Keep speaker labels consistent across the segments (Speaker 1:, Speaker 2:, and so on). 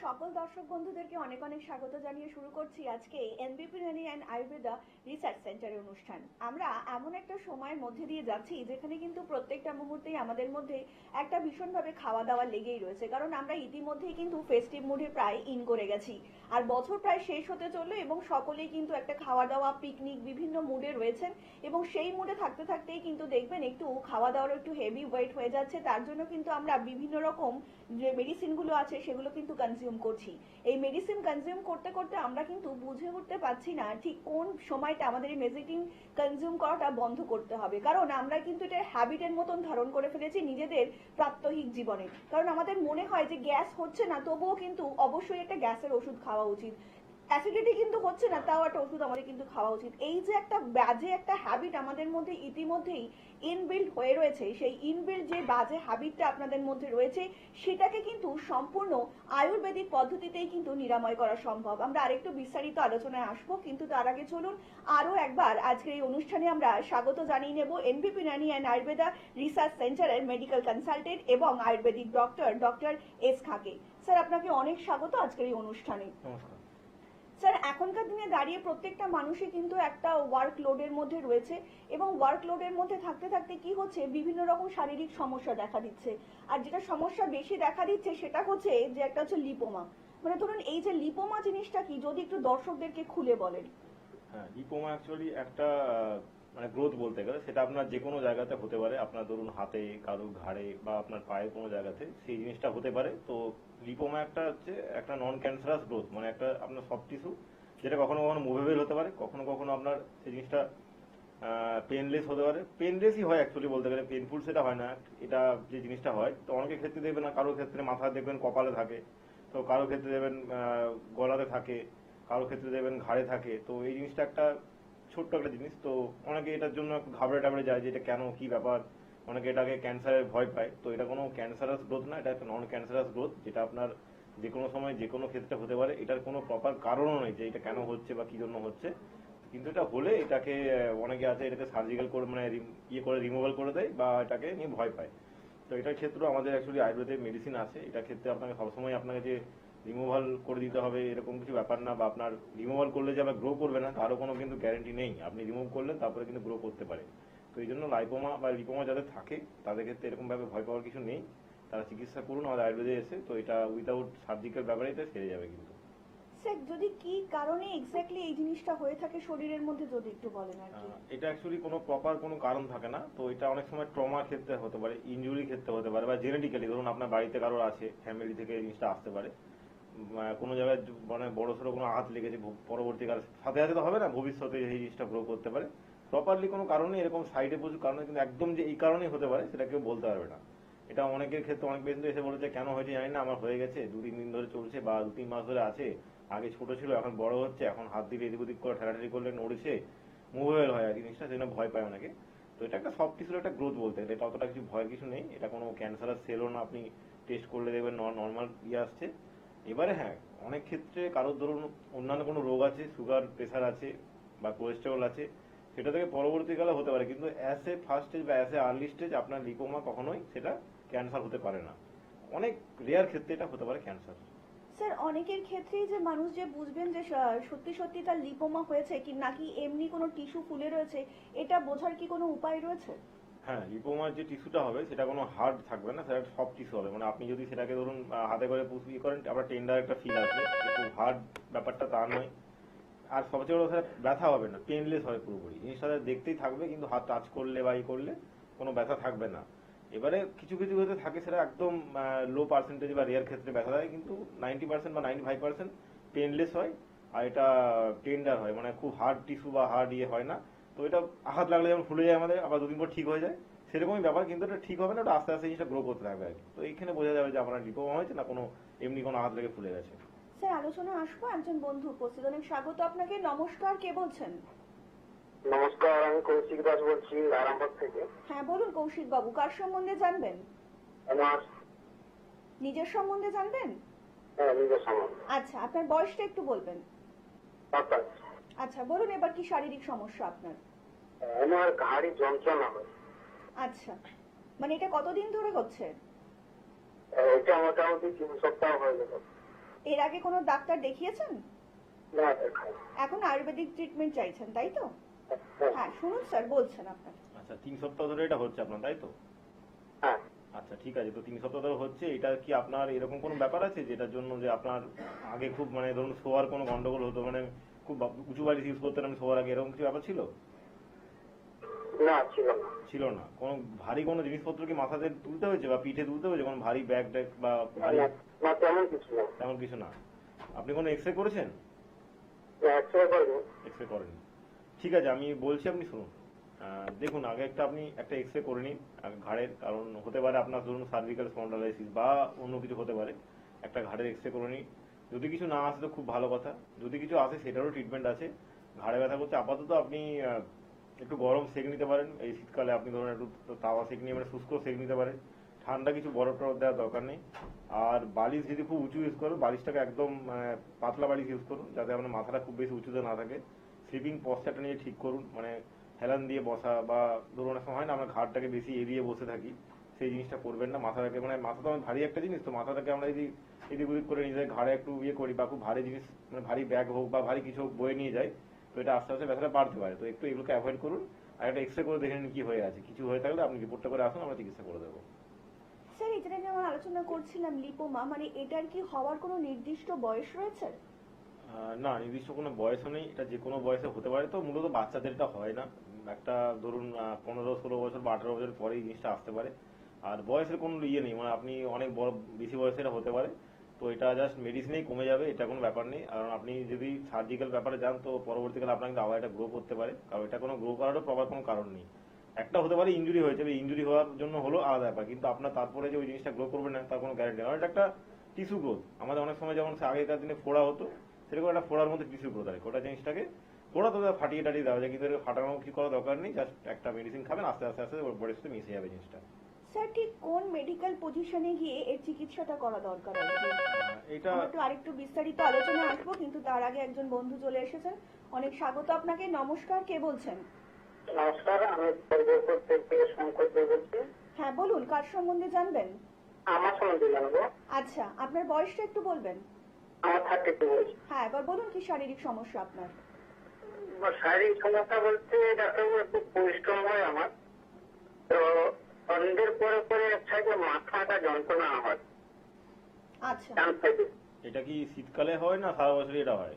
Speaker 1: সকল দর্শক বন্ধুদেরকে অনেক অনেক স্বাগত জানিয়ে শুরু করছি আজকে এনবিপি রানি অ্যান্ড আয়ুর্বেদা রিসার্চ সেন্টারের অনুষ্ঠান। আমরা এমন একটা সময়ের মধ্যে দিয়ে যাচ্ছি যেখানে কিন্তু প্রত্যেকটা মুহূর্তেই আমাদের মধ্যে একটা ভীষণভাবে খাওয়া দাওয়া লেগেই রয়েছে, কারণ আমরা ইতিমধ্যেই কিন্তু ফেস্টিভ মুডে প্রায় ইন করে গেছি। আর বছর প্রায় শেষ হতে চললো এবং সকলেই কিন্তু একটা খাওয়া দাওয়া পিকনিক বিভিন্ন মুডে রয়েছেন এবং সেই মুডে থাকতে থাকতেই কিন্তু দেখবেন একটু খাওয়া দাওয়ার একটু হেভি ওয়েট হয়ে যাচ্ছে। তার জন্য কিন্তু আমরা বিভিন্ন রকম যে মেডিসিনগুলো আছে সেগুলো কিন্তু কনজিউম করছি। এই মেডিসিন কনজিউম করতে করতে আমরা কিন্তু বুঝে উঠতে পারছি না ঠিক কোন সময়টা আমাদের এই মেডিসিন কনজিউম করাটা বন্ধ করতে হবে, কারণ আমরা কিন্তু এটা হ্যাবিটের মতন ধারণ করে ফেলেছি নিজেদের প্রাত্যহিক জীবনে। কারণ আমাদের মনে হয় যে গ্যাস হচ্ছে না, তবুও কিন্তু অবশ্যই একটা গ্যাসের ওষুধ খাওয়া উচিত। অ্যাসিডিটি কিন্তু হচ্ছে না, তাও একটা ওষুধ আমাদের কিন্তু খাওয়া উচিত। এই যে একটা বাজে একটা হ্যাবিট আমাদের মধ্যে ইতিমধ্যেই ইনবিল্ড হয়ে রয়েছে, সেই ইনবিল্ড যে বাজে হ্যাবিটটা আপনাদের মধ্যে রয়েছে সেটাকে কিন্তু সম্পূর্ণ আয়ুর্বেদিক পদ্ধতিতেই কিন্তু নিরাময় করা সম্ভব। আমরা আরেকটু বিস্তারিত আলোচনায় আসবো, কিন্তু তার আগে চলুন আরো একবার আজকের এই অনুষ্ঠানে আমরা স্বাগত জানিয়ে নেব এনবিপি রানি অ্যান্ড আয়ুর্বেদা রিসার্চ সেন্টারের মেডিকেল কনসালটেন্ট এবং আয়ুর্বেদিক ডক্টর এস খাকে। স্যার, আপনাকে অনেক স্বাগত আজকের এই অনুষ্ঠানে। স্যার, এখনকার দিনে দাঁড়িয়ে প্রত্যেকটা মানুষই কিন্তু একটা ওয়ার্ক লোডের মধ্যে রয়েছে এবং ওয়ার্ক লোডের মধ্যে থাকতে থাকতে কি হচ্ছে, বিভিন্ন রকম শারীরিক সমস্যা দেখা দিচ্ছে। আর যেটা সমস্যা বেশি দেখা দিচ্ছে সেটা হচ্ছে যে একটা হচ্ছে লিপোমা। মানে ধরুন এই যে লিপোমা জিনিসটা কি, যদি একটু দর্শকদেরকে খুলে বলেন।
Speaker 2: হ্যাঁ, লিপোমা অ্যাকচুয়ালি একটা মানে গ্রোথ বলতে গেলে সেটা আপনার যে কোনো জায়গাতে হতে পারে, আপনার ধরুন হাতে, কারো ঘাড়ে বা আপনার পায়ে কোনো জায়গাতে সেই জিনিসটা হতে পারে। তো লিপোমা একটা হচ্ছে একটা নন ক্যান্সারাস গ্রোথ, মানে একটা আপনার সফট টিস্যু যেটা কখনো কখনো মুভেবল হতে পারে, কখনো কখনো আপনার সেই জিনিসটা পেনলেস হতে পারে। পেনলেসই হয় অ্যাকচুয়ালি বলতে গেলে, পেনফুল সেটা হয় না। এটা যে জিনিসটা হয়, তো অনেকের ক্ষেত্রে দেখবেন না, কারোর ক্ষেত্রে মাথা দেখবেন কপালে থাকে, তো কারোর ক্ষেত্রে দেখবেন গলাতে থাকে, কারোর ক্ষেত্রে দেখবেন ঘাড়ে থাকে। তো এই জিনিসটা একটা ছোট্ট একটা জিনিস, তো অনেকে এটার জন্য একটু ঘাবড়ে টাবড়ে যায় যে এটা কেন, কি ব্যাপার। অনেকে এটাকে ক্যান্সারের ভয় পায়। তো এটা কোনো ক্যান্সারাস গ্রোথ না, এটা একটা নন ক্যান্সারাস গ্রোথ, যেটা আপনার যে কোনো সময় যে কোনো ক্ষেত্রে হতে পারে। এটার কোনো প্রপার কারণও নেই যে এটা কেন হচ্ছে বা কি জন্য হচ্ছে, কিন্তু এটা হলে এটাকে অনেকে আছে এটাকে সার্জিক্যাল করে মানে ইয়ে করে রিমুভাল করে দেয় বা এটাকে নিয়ে ভয় পায়। তো এটার ক্ষেত্রেও আমাদের অ্যাকচুয়ালি আয়ুর্বেদের মেডিসিন আছে। এটার ক্ষেত্রে আপনাকে সবসময় আপনাকে যে রিমুভাল করে দিতে হবে এরকম কিছু ব্যাপার না, বা আপনার রিমুভাল করলে যে আবার গ্রো করবে না তারও কোনো কিন্তু গ্যারেন্টি নেই। আপনি রিমুভ করলেন তারপরে কিন্তু গ্রো করতে পারে। তো এই জন্য লাইপোমা বা লিপোমা যাদের থাকে তাদের ক্ষেত্রে এরকম ভাবে ভয় পাওয়ার কিছু নেই। তারা চিকিৎসা করুন আমাদের আয়ুর্বেদে এসে, তো এটা উইদাউট সার্জিক্যাল ব্যাপারে এটা সেরে যাবে কিন্তু।
Speaker 1: স্যার, যদি কি কারণে এক্স্যাক্টলি এই জিনিসটা হয়ে থাকে শরীরের মধ্যে যদি একটু বলেন আর কি।
Speaker 2: এটা অ্যাকচুয়ালি কোনো প্রপার কোনো কারণ থাকে না। তো এটা অনেক সময় ট্রমার ক্ষেত্রে হতে পারে, ইনজুরি ক্ষেত্রে হতে পারে, বা জেনেটিক্যালি ধরুন আপনার বাড়িতে কারোর আছে, ফ্যামিলি থেকে এই জিনিসটা আসতে পারে। কোনো জায়গায় মানে বড় সড়ো কোনো আঘাত লেগেছে, পরবর্তীকালে সাথে সাথে তো হবে না, ভবিষ্যতে এই জিনিসটা গ্রো করতে পারে। প্রপারলি কোনো কারণে এরকম সাইডে প্রচুর কারণে, কিন্তু একদম যে এই কারণেই হতে পারে সেটা কেউ বলতে পারবে না। এটা অনেকের ক্ষেত্রে অনেক পেশেন্ট এসে বলেছে কেন হয়েছে জানি না, আমার হয়ে গেছে 2-3 দিন ধরে চলছে বা 2-3 মাস ধরে আছে, আগে ছোট ছিল এখন বড় হচ্ছে, এখন হাত দিলে এদিক ওদিক করে ঠেলাঠেলি করলে নড়ছে, মুভেবল হয় আর জিনিসটা, সেজন্য ভয় পায় অনেকে। তো এটা একটা সফট টিস্যুর একটা গ্রোথ বলতে, এটা অতটা কিছু ভয়ের কিছু নেই। এটা কোনো ক্যান্সারাস সেলও না, আপনি টেস্ট করলে দেখবেন নর্মাল ইয়ে আসছে। এবারে হ্যাঁ, অনেক ক্ষেত্রে কারোর ধরুন অন্যান্য কোনো রোগ আছে, সুগার প্রেশার আছে বা কোলেস্টেরল আছে, সেটা থেকে পরবর্তীকালে হতে পারে, কিন্তু অ্যাজ এ ফার্স্ট স্টেজ বা অ্যাজ এ আর্লি স্টেজ আপনার লিপোমা কখনোই সেটা ক্যান্সার হতে পারে না। অনেক রেয়ার ক্ষেত্রে এটা হতে পারে ক্যান্সার।
Speaker 1: স্যার, অনেকের ক্ষেত্রেই যে মানুষ যে বুঝবেন যে সত্যি সত্যি তার লিপোমা হয়েছে কি নাকি এমনি কোনো টিস্যু ফুলে রয়েছে, এটা বোঝার কি কোনো উপায় রয়েছে?
Speaker 2: হ্যাঁ, লিপোমার যে টিস্যুটা হবে সেটা কোনো হার্ড থাকবে না, সেটা সফট টিস্যু হবে। মানে আপনি যদি সেটাকে ধরুন হাতে করে পুষিয়ে করেন, আবার টেন্ডার একটা ফিল আসবে, খুব হার্ড ব্যাপারটা তা নয়। আর সবচেয়ে বড় কথা, ব্যথা হবে না, পেনলেস হয় পুরোপুরি। জিনিসটা দেখতেই থাকবে, কিন্তু হাত টাচ করলে বা ই করলে কোনো ব্যথা থাকবে না। এবারে কিছু কিছু ক্ষেত্রে থাকে সেটা একদম লো পার্সেন্টেজ বা রেয়ার ক্ষেত্রে ব্যথা থাকে, কিন্তু 90% বা 95% পেনলেস হয়। আর এটা টেন্ডার হয়, মানে খুব হার্ড টিস্যু বা হার্ড ইয়ে হয় না। তো এটা আঘাত লাগলে যেমন ফুলে যায় আমাদের, আবার 2 দিন পর ঠিক হয়ে যায়, সেরকমই ব্যাপার। কিন্তু এটা ঠিক হবে না, ওটা আস্তে আস্তে জিনিসটা গ্রো করতে থাকবে আর কি। তো এইখানে বোঝা যাবে যে আপনার লিপোমা হয়েছে না কোনো এমনি কোনো আঘাত লেগে ফুলে গেছে।
Speaker 1: স্যার, আলোচনা আসবো, একজন বন্ধু উপস্থিত, অনেক স্বাগত আপনাকে। নমস্কার, কে বলছেন?
Speaker 3: নমস্কার, আমি কৌশিক দাস বলছি আরামবাগ থেকে।
Speaker 1: হ্যাঁ বলুন কৌশিক বাবু, কার সম্বন্ধে জানবেন?
Speaker 3: আমার
Speaker 1: নিজের সম্বন্ধে জানবেন?
Speaker 3: নিজের সম্বন্ধে।
Speaker 1: আচ্ছা, আপনার বয়সটা একটু বলবেন? আচ্ছা বলুন, এবার কি শারীরিক সমস্যা আপনার?
Speaker 3: আমার ঘাড়ি যন্ত্রণা হয়।
Speaker 1: আচ্ছা, মানে এটা কতদিন ধরে হচ্ছে?
Speaker 3: এটা মোটামুটি 3 সপ্তাহ হয়ে গেল।
Speaker 1: এর আগে কোনো ডাক্তার দেখিয়েছেন?
Speaker 3: না দেখাই।
Speaker 1: এখন আয়ুর্বেদিক ট্রিটমেন্ট চাইছেন, তাই তো?
Speaker 3: হ্যাঁ।
Speaker 1: হ্যাঁ, শুনুন স্যার, বলছেন আপনার।
Speaker 2: আচ্ছা 3 সপ্তাহ ধরে এটা হচ্ছে আপনার, তাই তো?
Speaker 3: হ্যাঁ।
Speaker 2: আচ্ছা ঠিক আছে, তো 3 সপ্তাহ ধরে হচ্ছে, এটা কি আপনার এরকম কোনো ব্যাপার আছে যেটার জন্য যে আপনার আগে খুব মানে ধরুন শোয়ার কোনো গন্ডগোল হতো, মানে খুব উঁচু বালিশ ইউজ করতেন আমি শোয়ার আগে, এরকম কিছু ব্যাপার ছিল?
Speaker 3: না, ছিল না।
Speaker 2: ছিল না। কোনো ভারী কোনো জিনিসপত্র কি মাথাতে তুলতে হয়েছে বা পিঠে তুলতে হয়েছে, কোনো ভারী ব্যাগ ট্যাগ বা ভারী?
Speaker 3: না, তেমন কিছু না।
Speaker 2: তেমন কিছু না। আপনি কোনো এক্সরে করেছেন?
Speaker 3: এক্সরে করবো।
Speaker 2: এক্সরে করেনি। ঠিক আছে, আমি বলছি, আপনি শুনুন। দেখুন, আগে আপনি একটা এক্সরে করে নিন ঘাড়ের, কারণ হতে পারে আপনার ধরুন সার্ভিক্যাল স্পন্ডালাইসিস বা অন্য কিছু হতে পারে। একটা ঘাড়ের এক্সরে করে নিন। যদি কিছু না আসে তো খুব ভালো কথা, যদি কিছু আসে সেটারও ট্রিটমেন্ট আছে। ঘাড়ে ব্যথা করছে, আপাতত আপনি একটু গরম সেক নিতে পারেন। এই শীতকালে আপনি ধরুন একটু তাওয়া সেক নিয়ে মানে শুষ্ক সেক নিতে পারেন। ঠান্ডা কিছু বরফ টরফ দেওয়ার দরকার নেই। আর বালিশ যদি খুব উঁচু ইউজ করো, বালিশটাকে একদম পাতলা বালিশ ইউজ করুন, যাতে আপনার মাথাটা খুব বেশি উঁচুতে না থাকে। স্লিপিং পশ্চারটা নিয়ে ঠিক করুন, মানে হেলান দিয়ে বসা বা ধরুন অনেক সময় হয় না আমরা ঘাড়টাকে বেশি এড়িয়ে বসে থাকি, সেই জিনিসটা করবেন না। মাথাটাকে মানে মাথা তো ভারী একটা জিনিস, তো মাথাটাকে আমরা যদি এদিক ওদিক করে নিজেদের ঘাড়ে একটু ইয়ে করি বা খুব ভারী জিনিস মানে ভারী ব্যাগ হোক বা ভারী কিছু হোক বয়ে নিয়ে যাই, তো এটা আস্তে আস্তে ব্যথাটা বাড়তে পারে। তো একটু এগুলোকে অ্যাভয়েড করুন। আর একটা এক্সরে করে দেখে নিন কি হয়ে আছে। কিছু হয়ে থাকলে আপনি রিপোর্টটা করে আসুন, আমরা চিকিৎসা করে দেবো।
Speaker 1: স্যার, এটা নিয়ে আমরা আলোচনা করছিলাম লিপোমা, মানে এটার কি হওয়ার কোনো নির্দিষ্ট বয়স রয়েছে?
Speaker 2: না, নির্দিষ্ট কোনো বয়সও নেই, এটা যে কোনো বয়সে হতে পারে। তো মূলত বাচ্চাদের এটা হয় না। একটা ধরুন 15-16 বছর বা 18 বছর পরে এই জিনিসটা আসতে পারে। আর বয়সের কোনো ইয়ে নেই, মানে আপনি অনেক বড় বেশি বয়সে এটা হতে পারে। তো এটা জাস্ট মেডিসিনেই কমে যাবে, এটা কোনো ব্যাপার নেই। কারণ আপনি যদি সার্জিক্যাল ব্যাপারে যান তো পরবর্তীকালে আপনার কিন্তু আবার এটা গ্রো করতে পারে, কারণ এটা কোনো গ্রো করারও প্রপার কোনো কারণ নেই। একটা হতে পারে ইনজুরি হয়েছে, ইনজুরি হওয়ার জন্য হলো আলাদা ব্যাপার, কিন্তু আপনার তারপরে যে ওই জিনিসটা গ্রো করবে না তার কোনো গ্যারান্টি নেই। কারণ এটা একটা টিস্যু গ্রোথ। আমাদের অনেক সময় যেমন আগেকার দিনে ফোড়া হতো, সেরকম একটা ফোড়ার মধ্যে টিস্যু গ্রোথ হয়। ওটা জিনিসটাকে ফোড়া তো ফাটিয়ে টাটিয়ে দেওয়া যায়, কিন্তু এটা ফাটানো কিছু করার দরকার নেই। জাস্ট একটা মেডিসিন খাবেন, আস্তে আস্তে আস্তে ওর বডির সাথে মিশে যাবে জিনিসটা।
Speaker 1: স্যার, ঠিক কোন মেডিকেল পজিশনে গিয়ে এর চিকিৎসাটা করা দরকার আছে?
Speaker 2: এটা
Speaker 1: আমরা একটু আরেকটু বিস্তারিত আলোচনা আসবো, কিন্তু তার আগে একজন বন্ধু চলে এসেছেন। অনেক স্বাগত আপনাকে। নমস্কার, কে বলছেন?
Speaker 3: নমস্কার, আমি খড়গপুর থেকে শঙ্কর দেব বলছি।
Speaker 1: হ্যাঁ বলুন, কার সম্বন্ধে জানবেন?
Speaker 3: আমার সম্বন্ধে জানবো।
Speaker 1: আচ্ছা, আপনার বয়সটা একটু বলবেন?
Speaker 3: আমার 32 বয়স।
Speaker 1: হ্যাঁ, এবার বলুন কি শারীরিক সমস্যা আপনার?
Speaker 3: শারীরিক সমস্যা বলতে ডাক্তারবাবু একটু পরিশ্রম হয় আমার, তো সন্ধ্যের পরে পরে এক সাইডে মাথাটা যন্ত্রণা হয়।
Speaker 1: আচ্ছা,
Speaker 3: ডান সাইডে।
Speaker 2: এটা কি শীতকালে হয় না সারা বছরই এটা হয়?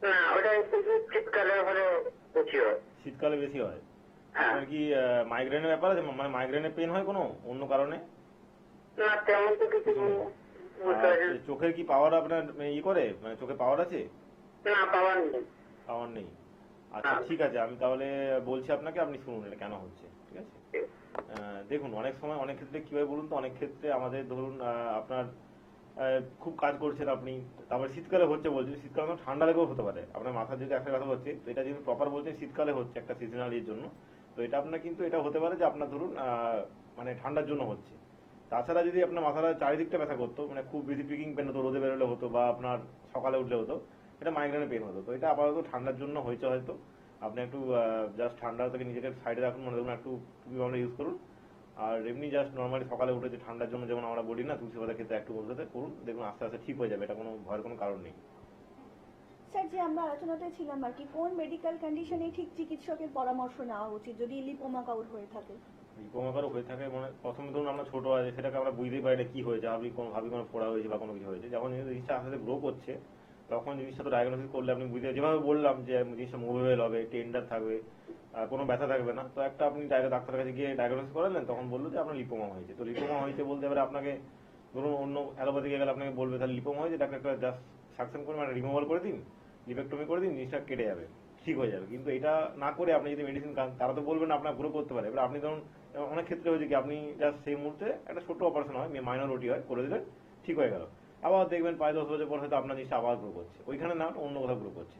Speaker 3: না, ওটা একটু শীতকালে হলে বেশি হয়।
Speaker 2: শীতকালে বেশি হয়।
Speaker 3: হ্যাঁ।
Speaker 2: আপনার কি মাইগ্রেনের ব্যাপার আছে, মানে মাইগ্রেনের পেন হয় কোনো অন্য কারণে?
Speaker 3: না, তেমন তো কিছু বুঝতে
Speaker 2: আর
Speaker 3: পারছি
Speaker 2: চোখের কি পাওয়ার আপনার ই করে, মানে চোখে পাওয়ার আছে?
Speaker 3: না, পাওয়ার নেই।
Speaker 2: পাওয়ার নেই। আচ্ছা
Speaker 3: হ্যাঁ।
Speaker 2: ঠিক আছে, আমি তাহলে বলছি আপনাকে, আপনি শুনুন এটা কেন হচ্ছে, ঠিক আছে? দেখুন, অনেক সময় অনেক ক্ষেত্রে কি হয় বলুন তো, অনেক ক্ষেত্রে আমাদের ধরুন আপনার খুব কাজ করছেন আপনি, তারপরে শীতকালে হচ্ছে বলছেন, শীতকালে তো ঠান্ডা লেগেও হতে পারে। আপনার মাথা যদি একটা কথা হচ্ছে, তো এটা যদি প্রপার বলছেন শীতকালে হচ্ছে একটা সিজনাল এর জন্য, তো এটা আপনার কিন্তু এটা হতে পারে যে আপনার ধরুন মানে ঠান্ডার জন্য হচ্ছে। তাছাড়া যদি আপনার মাথাটা চারিদিকটা ব্যথা করতো, মানে খুব বেশি পিকিং পেন হতো, রোদে বেরোলে হতো বা আপনার সকালে উঠলে হতো, এটা মাইগ্রেনের পেন হতো। তো এটা আপাতত ঠান্ডার জন্য হয়েছে হয়তো। আপনি একটু জাস্ট ঠান্ডা থেকে নিজেকে সাইডে রাখুন, মানে ধরুন একটু টুপি আমরা ইউজ করুন। আর এমনি জাস্ট নর্মালি সকালে উঠে যে ঠান্ডার জন্য যেমন আমরা বলি না তুলসী পাতা খেতে, একটু বলতে করুন, দেখুন আস্তে আস্তে ঠিক হয়ে যাবে। এটা কোনো ভয়ের কোনো কারণ নেই।
Speaker 1: স্যার, যে আমরা আলোচনাতে ছিলাম আর কি, কোন মেডিকেল কন্ডিশনে ঠিক চিকিৎসকের পরামর্শ নেওয়া উচিত যদি লিপোমা কাউর হয়ে থাকে?
Speaker 2: লিপোমাকারও হয়ে থাকে, মানে প্রথমে ধরুন আমরা ছোট আছে সেটাকে আমরা বুঝতেই পারি না কি হয়েছে, ভাবি কোনো ফোড়া হয়েছে বা কোনো কিছু হয়েছে। যখন জিনিসটা আস্তে আস্তে গ্রো করছে, তখন জিনিসটা তো ডায়াগনোসিস করলে আপনি বুঝতে, যেভাবে বললাম যে জিনিসটা মুভেবল হবে, টেন্ডার থাকবে, কোনো ব্যথা থাকবে না, তো একটা আপনি ডাক্তারের কাছে গিয়ে ডায়াগনোসিস করালেন, তখন বললো যে আপনার লিপোমা হয়েছে। তো লিপোমা হয়েছে বলতে এবারে আপনাকে ধরুন অন্য অ্যালোপ্যাথি গেলে আপনাকে বলবে তাহলে লিপোমা হয়েছে, ডাক্তার একটা জাস্ট সাকশন করে মানে রিমুভাল করে দিন, লিপেক্টমি করে দিন, জিনিসটা কেটে যাবে, ঠিক হয়ে যাবে। কিন্তু এটা না করে আপনি যদি মেডিসিন খান, তারা তো বলবেন আপনার গ্রো করতে পারে। এবার আপনি ধরুন অনেক ক্ষেত্রে হয়েছে কি, আপনি জাস্ট সেই মুহূর্তে একটা ছোট অপারেশন হয়, মাইনর ওটি হয়, করে দিলেন, ঠিক হয়ে গেল। আবার দেখবেন 5-10 বছর পর হয়তো আপনার জিনিসটা আবার গ্রো করছে, ওইখানে না অন্য কোথাও গ্রো করছে।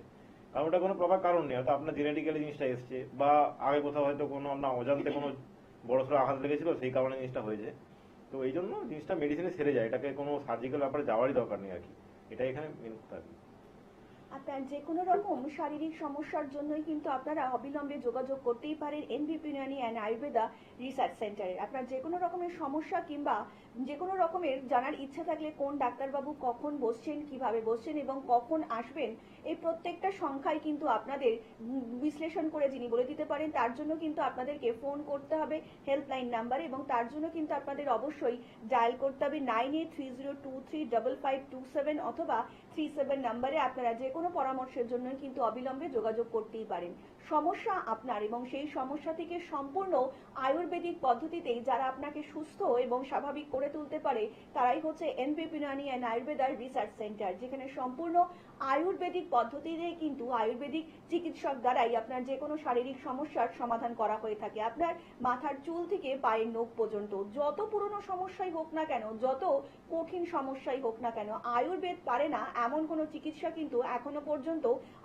Speaker 2: কারণ ওটা কোনো প্রপার কারণ নেই, হয়তো আপনার জেনেটিক্যালি জিনিসটা এসছে, বা আগে কোথাও হয়তো কোনো আপনার অজান্তে কোনো বড়সড় আঘাত লেগেছিল, সেই কারণে জিনিসটা হয়েছে। তো এই জন্য জিনিসটা মেডিসিনে সেরে যায়, এটাকে কোনো সার্জিক্যাল ব্যাপারে যাওয়ারই দরকার নেই আর কি। এটাই এখানে মেন কথা আর কি।
Speaker 1: আপনার যে কোনো রকম শারীরিক সমস্যার জন্যই কিন্তু আপনারা অবিলম্বে যোগাযোগ করতেই পারেন এনবিপি ইউনানি অ্যান্ড আয়ুর্বেদা রিসার্চ সেন্টারের। আপনার যে কোনো রকমের সমস্যা কিংবা যে কোনো রকমের জানার ইচ্ছা থাকলে কোন ডাক্তারবাবু কখন বসছেন, কিভাবে বসছেন এবং কখন আসবেন, এই প্রত্যেকটা সংখ্যায় কিন্তু আপনাদের বিশ্লেষণ করে যিনি বলে দিতে পারেন, তার জন্য কিন্তু আপনাদেরকে ফোন করতে হবে হেল্পলাইন নাম্বারে, এবং তার জন্য কিন্তু আপনাদের অবশ্যই ডায়াল করতে হবে 9830235527 অথবা 37 নাম্বারে। আপনারা যে কোনো পরামর্শের জন্য কিন্তু অবিলম্বে যোগাযোগ করতেই পারেন। সমস্যা আপনার এবং সেই সমস্যা থেকে সম্পূর্ণ আয়ুর্বেদিক পদ্ধতিতেই যারা আপনাকে সুস্থ এবং স্বাভাবিক করে তুলতে পারে, তারাই হচ্ছে এনবিপি Unani and Ayurveda research centre, যেখানে সম্পূর্ণ আয়ুর্বেদিক পদ্ধতিতে কিন্তু আয়ুর্বেদিক চিকিৎসক দ্বারাই আপনার যে কোনো শারীরিক সমস্যার সমাধান করা হয়ে থাকে। আপনার মাথার চুল থেকে পায়ের নখ পর্যন্ত যত পুরনো সমস্যাই হোক না কেন, যত কঠিন সমস্যাই হোক না কেন, আয়ুর্বেদ পারে না এমন কোনো চিকিৎসা কিন্তু এখনো পর্যন্ত